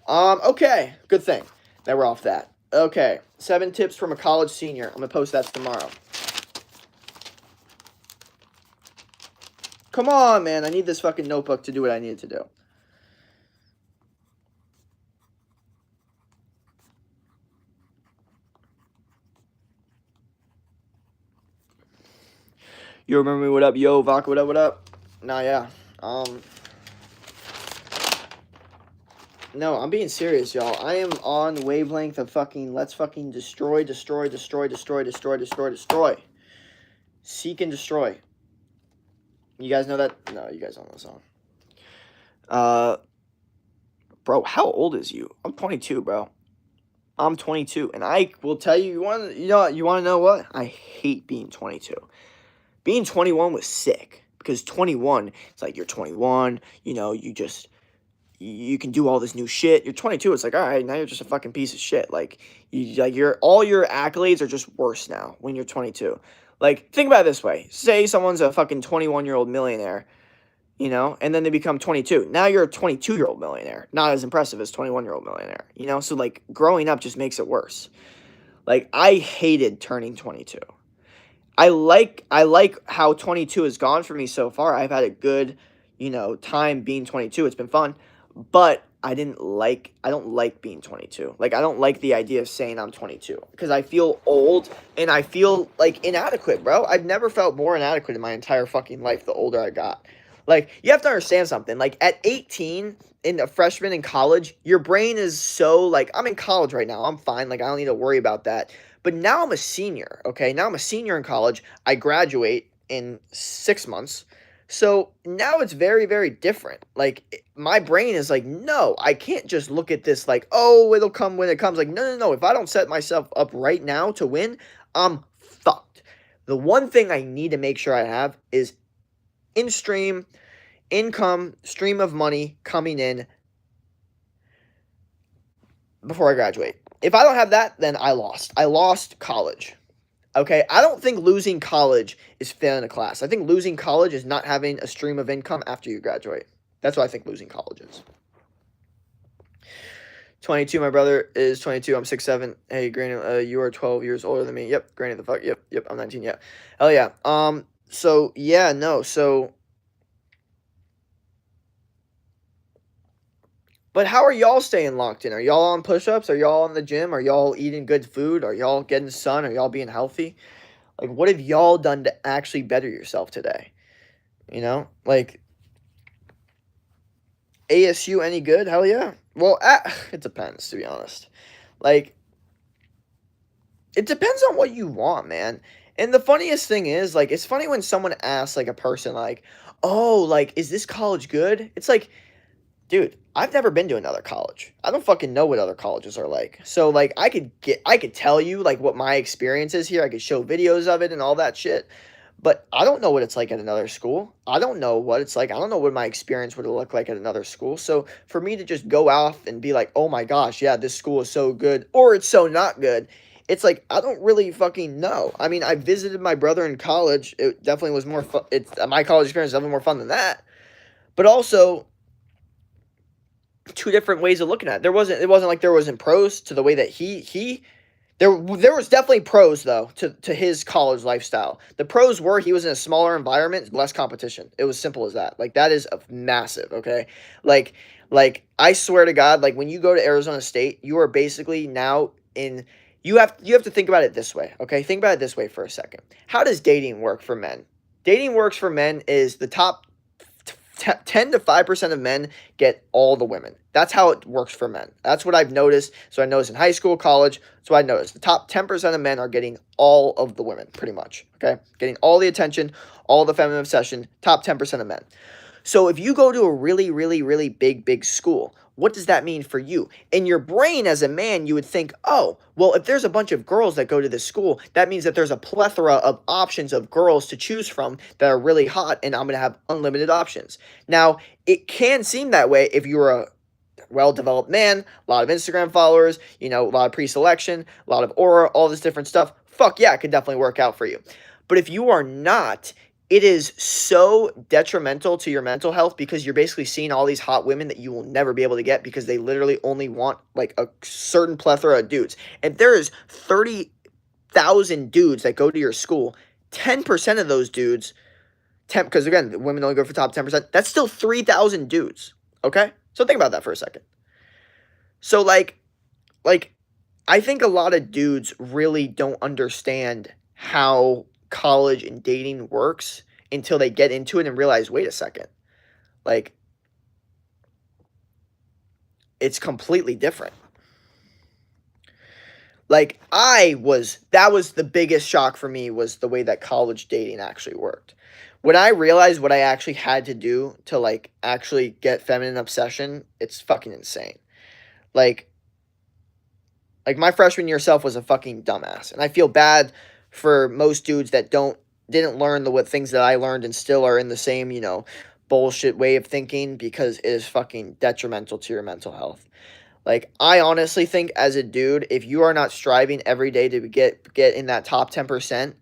Okay, good thing that we're off that. Okay, 7 tips from a college senior. I'm gonna post that tomorrow. Come on, man. I need this fucking notebook to do what I need to do. You remember me? What up, yo, Vodka? What up? What up? Nah, yeah. No, I'm being serious, y'all. I am on the wavelength of fucking let's fucking destroy. Seek and destroy. You guys know that? No, you guys don't know the song. Bro, how old is you? I'm 22, bro. I'm 22, and I will tell you, you want to know what? I hate being 22. Being 21 was sick because 21, it's like you're 21, you can do all this new shit. You're 22, it's like, all right, now you're just a fucking piece of shit. Like all your accolades are just worse now when you're 22. Like think about it this way. Say someone's a fucking 21-year-old millionaire, and then they become 22. Now you're a 22-year-old millionaire. Not as impressive as 21-year-old millionaire, So like growing up just makes it worse. Like I hated turning 22. I like how 22 has gone for me so far. I've had a good, time being 22. It's been fun, but I don't like being 22. Like I don't like the idea of saying I'm 22 because I feel old and I feel like inadequate, bro. I've never felt more inadequate in my entire fucking life the older I got. Like you have to understand something. Like at 18 in a freshman in college, your brain is so like I'm in college right now. I'm fine. Like I don't need to worry about that. But now I'm a senior, okay? Now I'm a senior in college. I graduate in 6 months. So now it's very, very different. Like my brain is like, no, I can't just look at this like, oh, it'll come when it comes. Like, no, no, no. If I don't set myself up right now to win, I'm fucked. The one thing I need to make sure I have is in stream income, stream of money coming in before I graduate. If I don't have that, then I lost. I lost college. Okay, I don't think losing college is failing a class. I think losing college is not having a stream of income after you graduate. That's what I think losing college is. 22, my brother is 22. I'm 6'7". Hey, Granny, you are 12 years older than me. Yep, Granny the fuck. Yep, I'm 19. Yeah. Hell yeah. So yeah, no. So but how are y'all staying locked in? Are y'all on push-ups? Are y'all in the gym? Are y'all eating good food? Are y'all getting sun? Are y'all being healthy? Like, what have y'all done to actually better yourself today? You know, like ASU any good? Hell yeah. Well, it depends, to be honest. Like, it depends on what you want, man. And the funniest thing is, like, it's funny when someone asks, like, a person, like, oh, like, is this college good? It's like, dude, I've never been to another college. I don't fucking know what other colleges are like. So, like, I could tell you, like, what my experience is here. I could show videos of it and all that shit. But I don't know what it's like at another school. I don't know what it's like. I don't know what my experience would look like at another school. So for me to just go off and be like, oh my gosh, yeah, this school is so good or it's so not good, it's like, I don't really fucking know. I mean, I visited my brother in college. It definitely was more fun. My college experience is definitely more fun than that. But also, two different ways of looking at it. It wasn't like there wasn't pros to the way that there was definitely pros though to his college lifestyle. The pros were he was in a smaller environment, less competition. It was simple as that. Like that is massive, okay? Like I swear to God, like when you go to Arizona State, you are basically now in you have to think about it this way, okay? Think about it this way for a second. How does dating work for men? Dating works for men is the top 10 to 5% of men get all the women. That's how it works for men. That's what I've noticed. So I noticed in high school, college. So I noticed the top 10% of men are getting all of the women, pretty much. Okay? Getting all the attention, all the feminine obsession, top 10% of men. So if you go to a really, really, really big school, what does that mean for you? In your brain as a man, you would think, oh, well, if there's a bunch of girls that go to this school, that means that there's a plethora of options of girls to choose from that are really hot, and I'm going to have unlimited options. Now, it can seem that way if you're a well-developed man, a lot of Instagram followers, a lot of pre-selection, a lot of aura, all this different stuff. Fuck yeah, it could definitely work out for you. But if you are not, it is so detrimental to your mental health because you're basically seeing all these hot women that you will never be able to get because they literally only want like a certain plethora of dudes. And there is 30,000 dudes that go to your school. 10% of those dudes, because again, women only go for top 10%. That's still 3,000 dudes. Okay? So think about that for a second. So like I think a lot of dudes really don't understand how college and dating works until they get into it and realize, wait a second, like it's completely different. Like that was the biggest shock for me was the way that college dating actually worked. When I realized what I actually had to do to like actually get feminine obsession, it's fucking insane. Like my freshman year self was a fucking dumbass, and I feel bad for most dudes that didn't learn what things that I learned and still are in the same, bullshit way of thinking because it is fucking detrimental to your mental health. Like I honestly think as a dude, if you are not striving every day to get in that top 10%,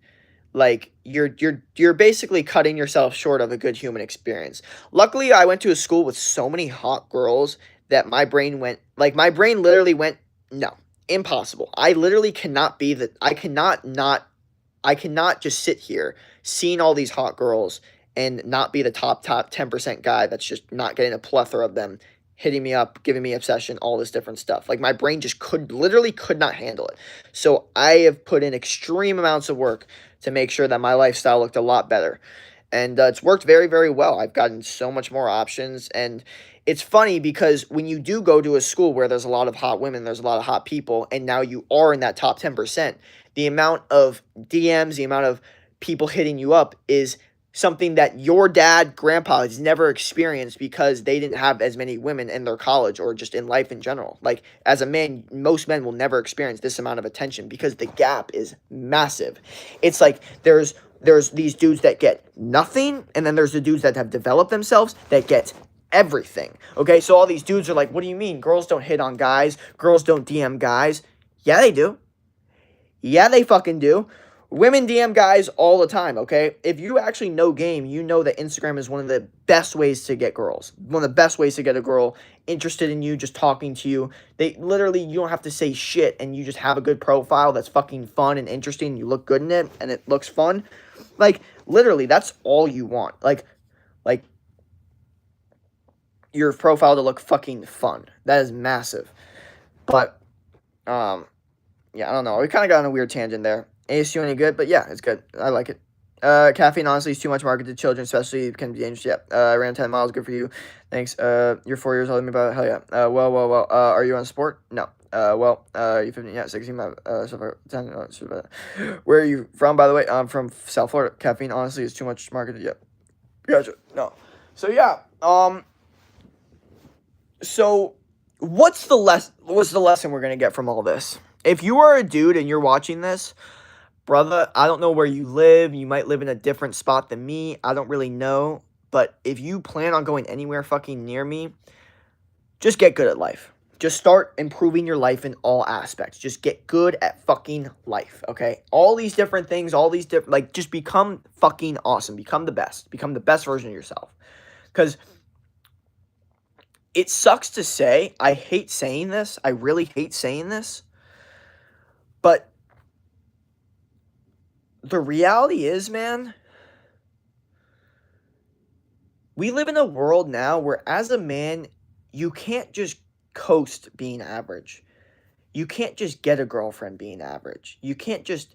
like you're basically cutting yourself short of a good human experience. Luckily, I went to a school with so many hot girls that my brain literally went, no, impossible. I literally cannot be I cannot just sit here seeing all these hot girls and not be the top 10% guy that's just not getting a plethora of them hitting me up, giving me obsession, all this different stuff. Like my brain just could not handle it. So I have put in extreme amounts of work to make sure that my lifestyle looked a lot better. And it's worked very, very well. I've gotten so much more options. And it's funny because when you do go to a school where there's a lot of hot women, there's a lot of hot people, and now you are in that top 10%, the amount of DMs, the amount of people hitting you up is something that your dad, grandpa has never experienced because they didn't have as many women in their college or just in life in general. Like, as a man, most men will never experience this amount of attention because the gap is massive. It's like there's these dudes that get nothing, and then there's the dudes that have developed themselves that get everything. Okay, so all these dudes are like, what do you mean? Girls don't hit on guys, girls don't DM guys. Yeah, they do. Yeah, they fucking do. Women DM guys all the time, okay? If you actually know game, you know that Instagram is one of the best ways to get girls. One of the best ways to get a girl interested in you, just talking to you. They literally, you don't have to say shit, and you just have a good profile that's fucking fun and interesting. You look good in it, and it looks fun. Like, literally, that's all you want. Like your profile to look fucking fun. That is massive. But, yeah, I don't know. We kind of got on a weird tangent there. ASU any good? But yeah, it's good. I like it. Caffeine honestly is too much marketed to children, especially it can be dangerous. Yeah. I ran 10 miles. Good for you. Thanks. You're 4 years older than me, but hell yeah. Well. Are you on sport? No. You 15? Yeah, 16. 10. Where are you from, by the way? I'm from South Florida. Caffeine honestly is too much marketed. Yeah. Gotcha. No. So yeah. So what's the lesson we're gonna get from all this? If you are a dude and you're watching this, brother, I don't know where you live. You might live in a different spot than me. I don't really know. But if you plan on going anywhere fucking near me, just get good at life. Just start improving your life in all aspects. Just get good at fucking life, okay? All these different things, all these different, like, just become fucking awesome. Become the best. Become the best version of yourself. Because it sucks to say. I hate saying this. I really hate saying this. But the reality is, man, we live in a world now where as a man, you can't just coast being average. You can't just get a girlfriend being average. You can't just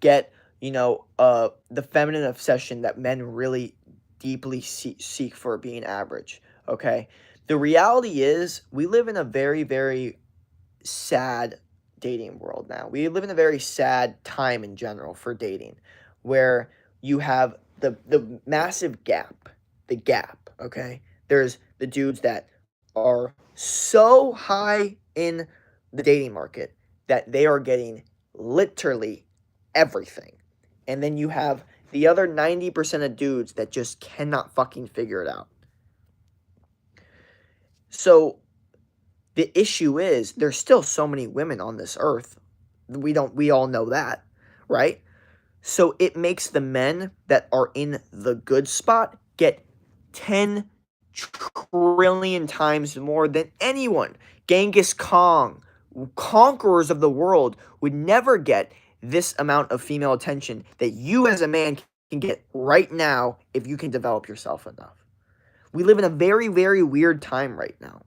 get, the feminine obsession that men really deeply seek for being average, okay? The reality is we live in a very, very sad dating world now. We live in a very sad time in general for dating where you have the massive gap, okay? There's the dudes that are so high in the dating market that they are getting literally everything. And then you have the other 90% of dudes that just cannot fucking figure it out. So the issue is there's still so many women on this earth. We all know that, right? So it makes the men that are in the good spot get 10 trillion times more than anyone. Genghis Khan, conquerors of the world, would never get this amount of female attention that you as a man can get right now if you can develop yourself enough. We live in a very, very weird time right now.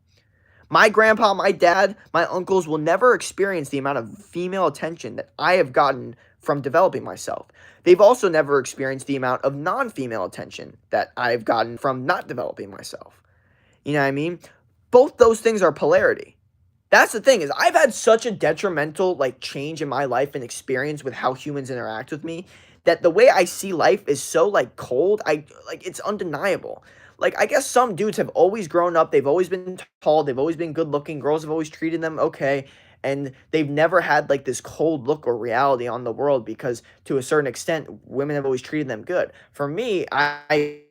My grandpa, my dad, my uncles will never experience the amount of female attention that I have gotten from developing myself. They've also never experienced the amount of non-female attention that I've gotten from not developing myself. You know what I mean? Both those things are polarity. That's the thing, is I've had such a detrimental change in my life and experience with how humans interact with me that the way I see life is so cold. It's undeniable. I guess some dudes have always grown up, they've always been tall, they've always been good looking, girls have always treated them okay, and they've never had this cold look or reality on the world because to a certain extent, women have always treated them good. For me, I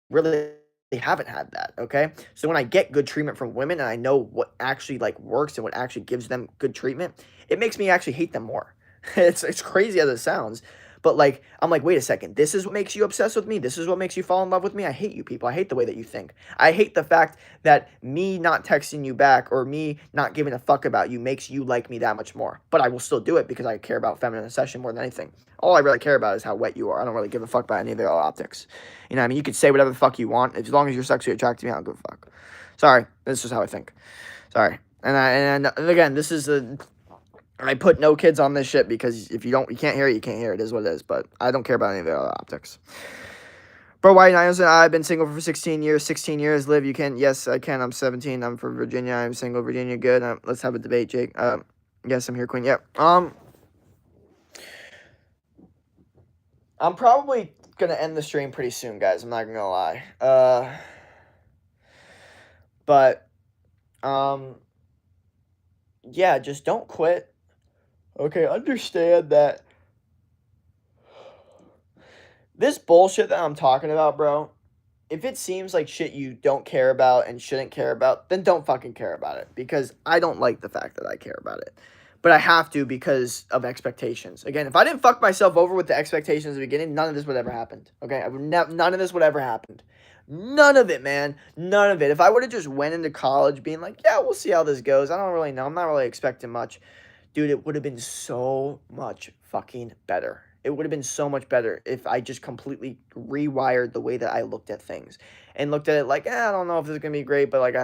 really haven't had that, okay? So when I get good treatment from women and I know what actually works and what actually gives them good treatment, it makes me actually hate them more. It's crazy as it sounds. But I'm wait a second, this is what makes you obsessed with me? This is what makes you fall in love with me? I hate you people. I hate the way that you think. I hate the fact that me not texting you back or me not giving a fuck about you makes you like me that much more. But I will still do it because I care about feminine obsession more than anything. All I really care about is how wet you are. I don't really give a fuck about any of the optics. You know what I mean? You could say whatever the fuck you want. As long as you're sexually attracted to me, I don't give a fuck. Sorry. This is how I think. Sorry. And again, this is I put no kids on this shit because if you can't hear it, you can't hear it. It is what it is. But I don't care about any of the other optics. Bro, why not? I've been single for 16 years. 16 years. Live, you can. Yes, I can. I'm 17. I'm from Virginia. I'm single. Virginia, good. Let's have a debate, Jake. Yes, I'm here, Queen. Yep. I'm probably gonna end the stream pretty soon, guys. I'm not gonna lie. But yeah, just don't quit. Okay, understand that this bullshit that I'm talking about, bro. If it seems like shit you don't care about and shouldn't care about, then don't fucking care about it, because I don't like the fact that I care about it. But I have to because of expectations. Again, if I didn't fuck myself over with the expectations at the beginning, none of this would ever happened. Okay? None of this would ever happened. None of it, man. None of it. If I would have just went into college being like, yeah, we'll see how this goes. I don't really know. I'm not really expecting much. Dude, it would have been so much fucking better. It would have been so much better if I just completely rewired the way that I looked at things and looked at it like, I don't know if this is gonna be great, but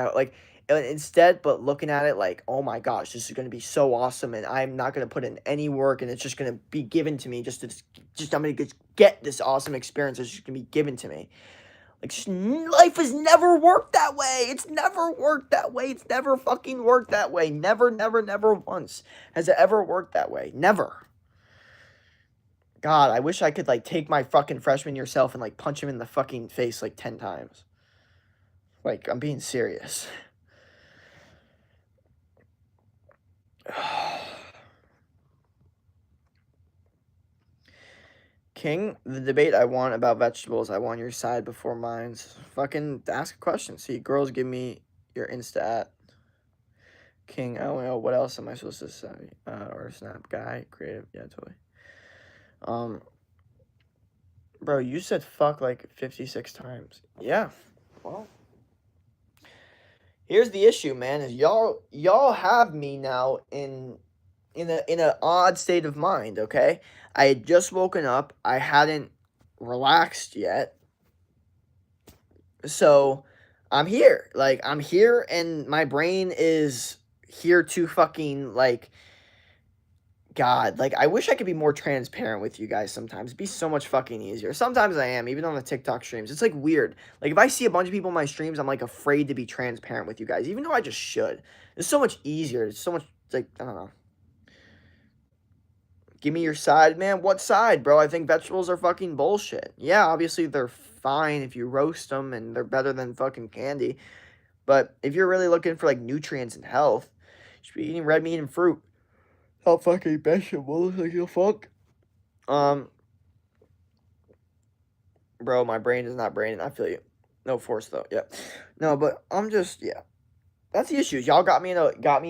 instead, but looking at it like, oh my gosh, this is gonna be so awesome, and I'm not gonna put in any work, and it's just gonna be given to me. I'm gonna just get this awesome experience. It's just gonna be given to me. Like, life has never worked that way. It's never worked that way. It's never fucking worked that way. Never, never, never once has it ever worked that way. Never. God, I wish I could, like, take my fucking freshman year self and, like, punch him in the fucking face, like, 10 times. Like, I'm being serious. King, the debate I want about vegetables, I want your side before mine's. Fucking ask a question. See, girls, give me your Insta at. King, I don't know. What else am I supposed to say? Or snap guy, creative. Yeah, totally. Bro, you said fuck like 56 times. Yeah. Well, here's the issue, man. Is y'all have me now in an odd state of mind. Okay, I had just woken up. I hadn't relaxed yet. So I'm here. Like, I'm here, and my brain is here to fucking, like, God, like, I wish I could be more transparent with you guys sometimes. It'd be so much fucking easier. Sometimes I am, even on the TikTok streams. It's, like, weird. Like, if I see a bunch of people in my streams, I'm, like, afraid to be transparent with you guys, even though I just should. It's so much easier. It's so much, like, I don't know. Give me your side, man. What side, bro? I think vegetables are fucking bullshit. Yeah, obviously they're fine if you roast them, and they're better than fucking candy. But if you're really looking for, like, nutrients and health, you should be eating red meat and fruit. Not fucking vegetables, like, you fuck. Bro, my brain is not braining. I feel you. No force though. Yeah. No, but I'm just, yeah. That's the issues. Y'all got me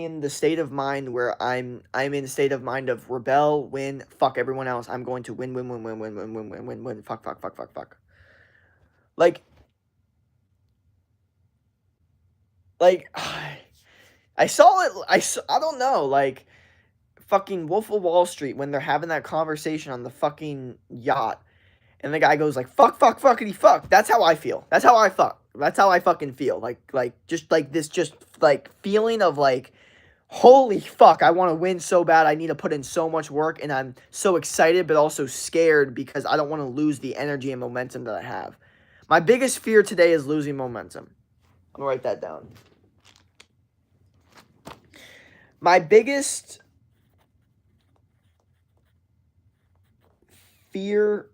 in the state of mind where I'm in the state of mind of rebel, win, fuck everyone else. I'm going to win, win, win, win, win, win, win, win, win, win, fuck, fuck, fuck, fuck, fuck. Like, I saw it. I don't know. Like, fucking Wolf of Wall Street, when they're having that conversation on the fucking yacht, and the guy goes like, fuck, fuck, fuckity fuck. That's how I feel. That's how I fuck. That's how I fucking feel. Like just like this, just like feeling of like, holy fuck, I want to win so bad. I need to put in so much work, and I'm so excited, but also scared because I don't want to lose the energy and momentum that I have. My biggest fear today is losing momentum. I'm gonna write that down. My biggest fear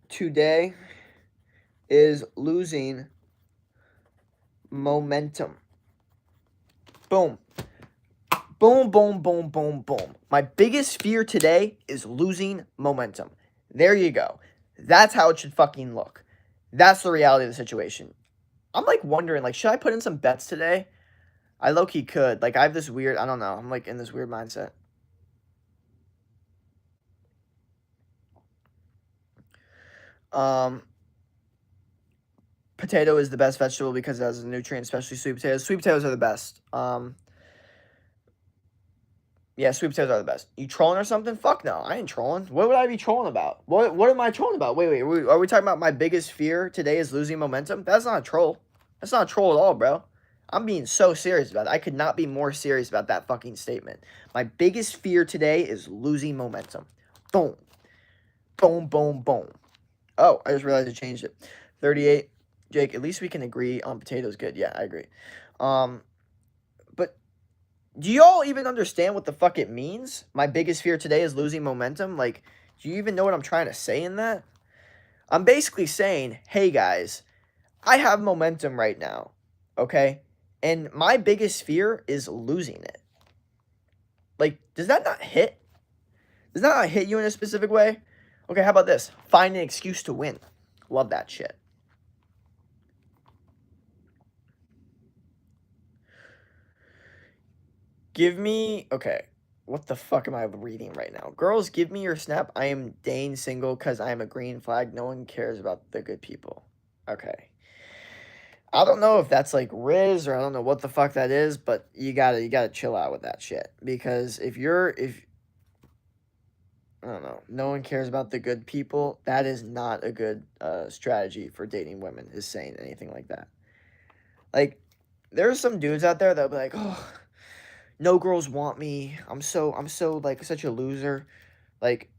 today is losing momentum. Boom. Boom, boom, boom, boom, boom. My biggest fear today is losing momentum. There you go. That's how it should fucking look. That's the reality of the situation. I'm, like, wondering, like, should I put in some bets today? I low-key could. Like, I have this weird, I don't know. I'm, like, in this weird mindset. Potato is the best vegetable because it has a nutrient, especially sweet potatoes. Sweet potatoes are the best. Yeah, sweet potatoes are the best. You trolling or something? Fuck no, I ain't trolling. What would I be trolling about? What am I trolling about? Wait, are we talking about my biggest fear today is losing momentum? That's not a troll. That's not a troll at all, bro. I'm being so serious about it. I could not be more serious about that fucking statement. My biggest fear today is losing momentum. Boom. Boom, boom, boom. Oh, I just realized I changed it. 38. Jake, at least we can agree on potatoes good. Yeah, I agree. But do y'all even understand what the fuck it means? My biggest fear today is losing momentum. Like, Do you even know what I'm trying to say in that? I'm basically saying, hey guys, I have momentum right now, okay? And my biggest fear is losing it. Like, does that not hit? Does that not hit you in a specific way? Okay, how about this? Find an excuse to win. Love that shit. Give me, okay, what the fuck am I reading right now? Girls, give me your snap. I am Dane single because I am a green flag. No one cares about the good people. Okay. I don't know if that's like Riz or I don't know what the fuck that is, but you gotta chill out with that shit. Because if I don't know, no one cares about the good people, that is not a good strategy for dating women, is saying anything like that. Like, there's some dudes out there that'll be like, oh, no girls want me. I'm so like such a loser. Like,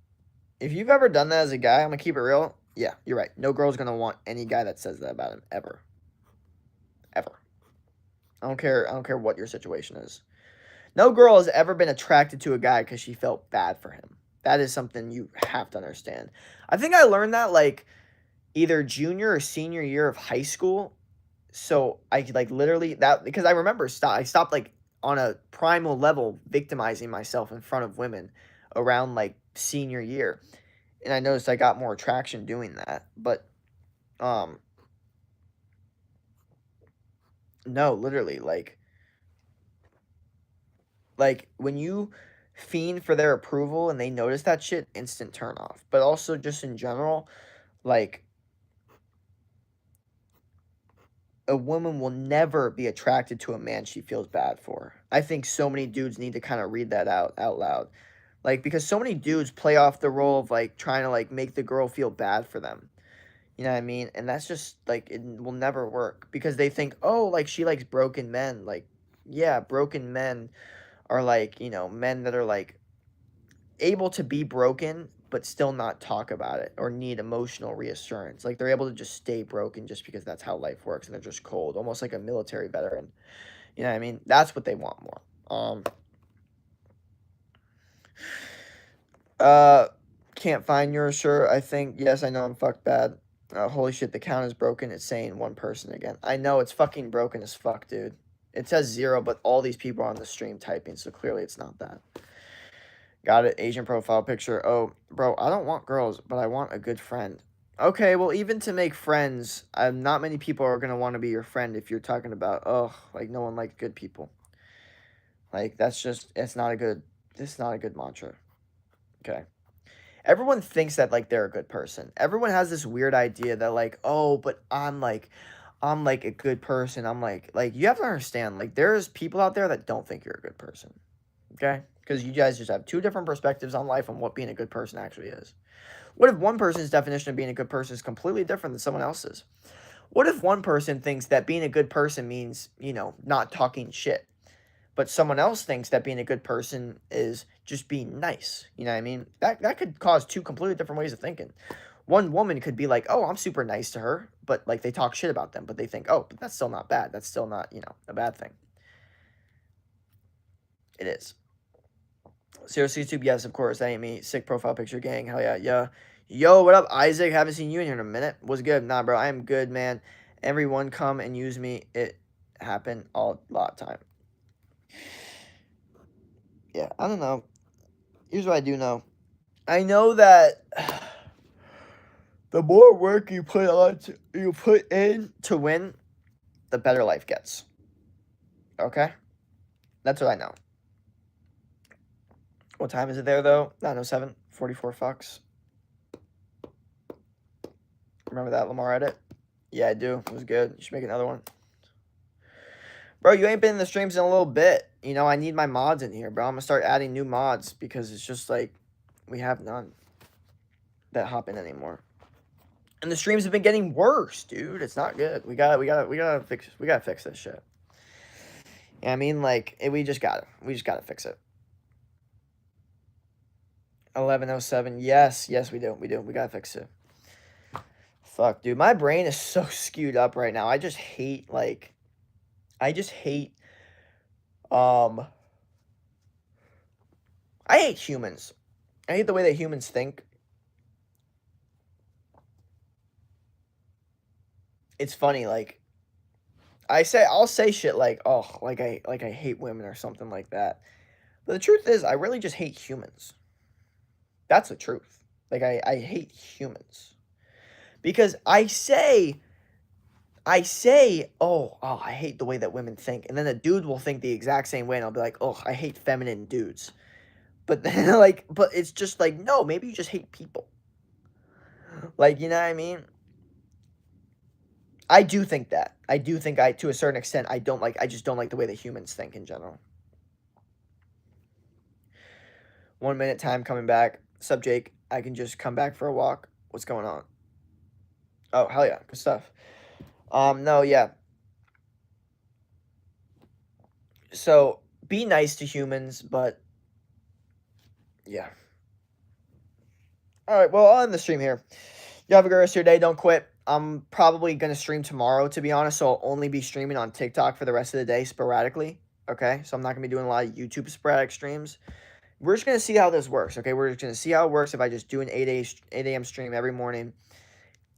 if you've ever done that as a guy, I'm gonna keep it real. Yeah, you're right. No girl's gonna want any guy that says that about him ever. Ever. I don't care what your situation is. No girl has ever been attracted to a guy because she felt bad for him. That is something you have to understand. I think I learned that like either junior or senior year of high school. So I like literally that because I remember I stopped like on a primal level victimizing myself in front of women around like senior year. And I noticed I got more attraction doing that. But um no, literally like when you fiend for their approval and they notice that shit, instant turn off. But also just in general, like a woman will never be attracted to a man she feels bad for. I think so many dudes need to kind of read that out loud. Like because so many dudes play off the role of like trying to like make the girl feel bad for them. You know what I mean? And that's just like it will never work because they think, "Oh, like she likes broken men." Like, yeah, broken men are like, men that are like able to be broken but still not talk about it or need emotional reassurance. Like they're able to just stay broken just because that's how life works and they're just cold, almost like a military veteran. You know what I mean? That's what they want more. Uh can't find your shirt. I think yes, I know I'm fucked bad. Holy shit, the count is broken. It's saying one person again. I know it's fucking broken as fuck, dude. It says 0, but all these people are on the stream typing, so clearly it's not that. Got it. Asian profile picture. Oh, bro, I don't want girls, but I want a good friend. Okay, well, even to make friends, not many people are going to want to be your friend if you're talking about, oh, like no one likes good people. Like, it's not a good mantra. Okay. Everyone thinks that, like, they're a good person. Everyone has this weird idea that, like, oh, but I'm like a good person. I'm like, you have to understand, like, there's people out there that don't think you're a good person. Okay? Because you guys just have two different perspectives on life on what being a good person actually is. What if one person's definition of being a good person is completely different than someone else's? What if one person thinks that being a good person means, not talking shit, but someone else thinks that being a good person is just being nice? You know what I mean? That could cause two completely different ways of thinking. One woman could be like, "Oh, I'm super nice to her," but like they talk shit about them, but they think, "Oh, but that's still not bad. That's still not, a bad thing." It is. Seriously, YouTube, yes, of course. That ain't me. Sick profile picture gang. Hell yeah. Yeah. Yo, what up, Isaac? Haven't seen you in here in a minute. What's good? Nah, bro. I am good, man. Everyone come and use me. It happened a lot of time. Yeah, I don't know. Here's what I do know. I know that the more work you put in to win, the better life gets. Okay? That's what I know. What time is it there though? 9:07, 44 fucks. Remember that Lamar edit? Yeah, I do. It was good. You should make another one. Bro, you ain't been in the streams in a little bit. I need my mods in here, bro. I'm gonna start adding new mods because it's just like we have none that hop in anymore. And the streams have been getting worse, dude. It's not good. We gotta fix this shit. I mean, like, we just gotta fix it. 11:07. Yes, we do. We gotta fix it. Fuck, dude. My brain is so skewed up right now. I just hate I hate humans. I hate the way that humans think. it's funny, like, I'll say shit like, "Oh, like I hate women," or something like that. But the truth is, I really just hate humans. That's the truth. Like, I hate humans. Because oh, I hate the way that women think. And then a dude will think the exact same way, and I'll be like, oh, I hate feminine dudes. But then, like, but it's just like, no, maybe you just hate people. Like, you know what I mean? I do think that. I do think to a certain extent, I just don't like the way that humans think in general. 1 minute time coming back. Sup, Jake? I can just come back for a walk. What's going on? Oh, hell yeah. Good stuff. No, yeah. So, be nice to humans, but yeah. All right, well, I'll end the stream here. You have a good rest of your day. Don't quit. I'm probably going to stream tomorrow, to be honest, so I'll only be streaming on TikTok for the rest of the day sporadically, okay? So I'm not going to be doing a lot of YouTube sporadic streams. We're just going to see how this works, okay? We're just going to see how it works if I just do an 8 a.m. stream every morning.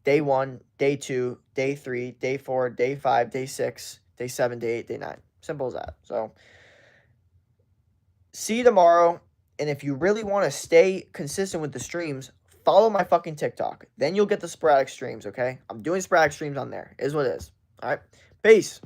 Day 1, day 2, day 3, day 4, day 5, day 6, day 7, day 8, day 9. Simple as that. So, see you tomorrow. And if you really want to stay consistent with the streams, follow my fucking TikTok. Then you'll get the sporadic streams, okay? I'm doing sporadic streams on there. Is what it is. All right? Peace.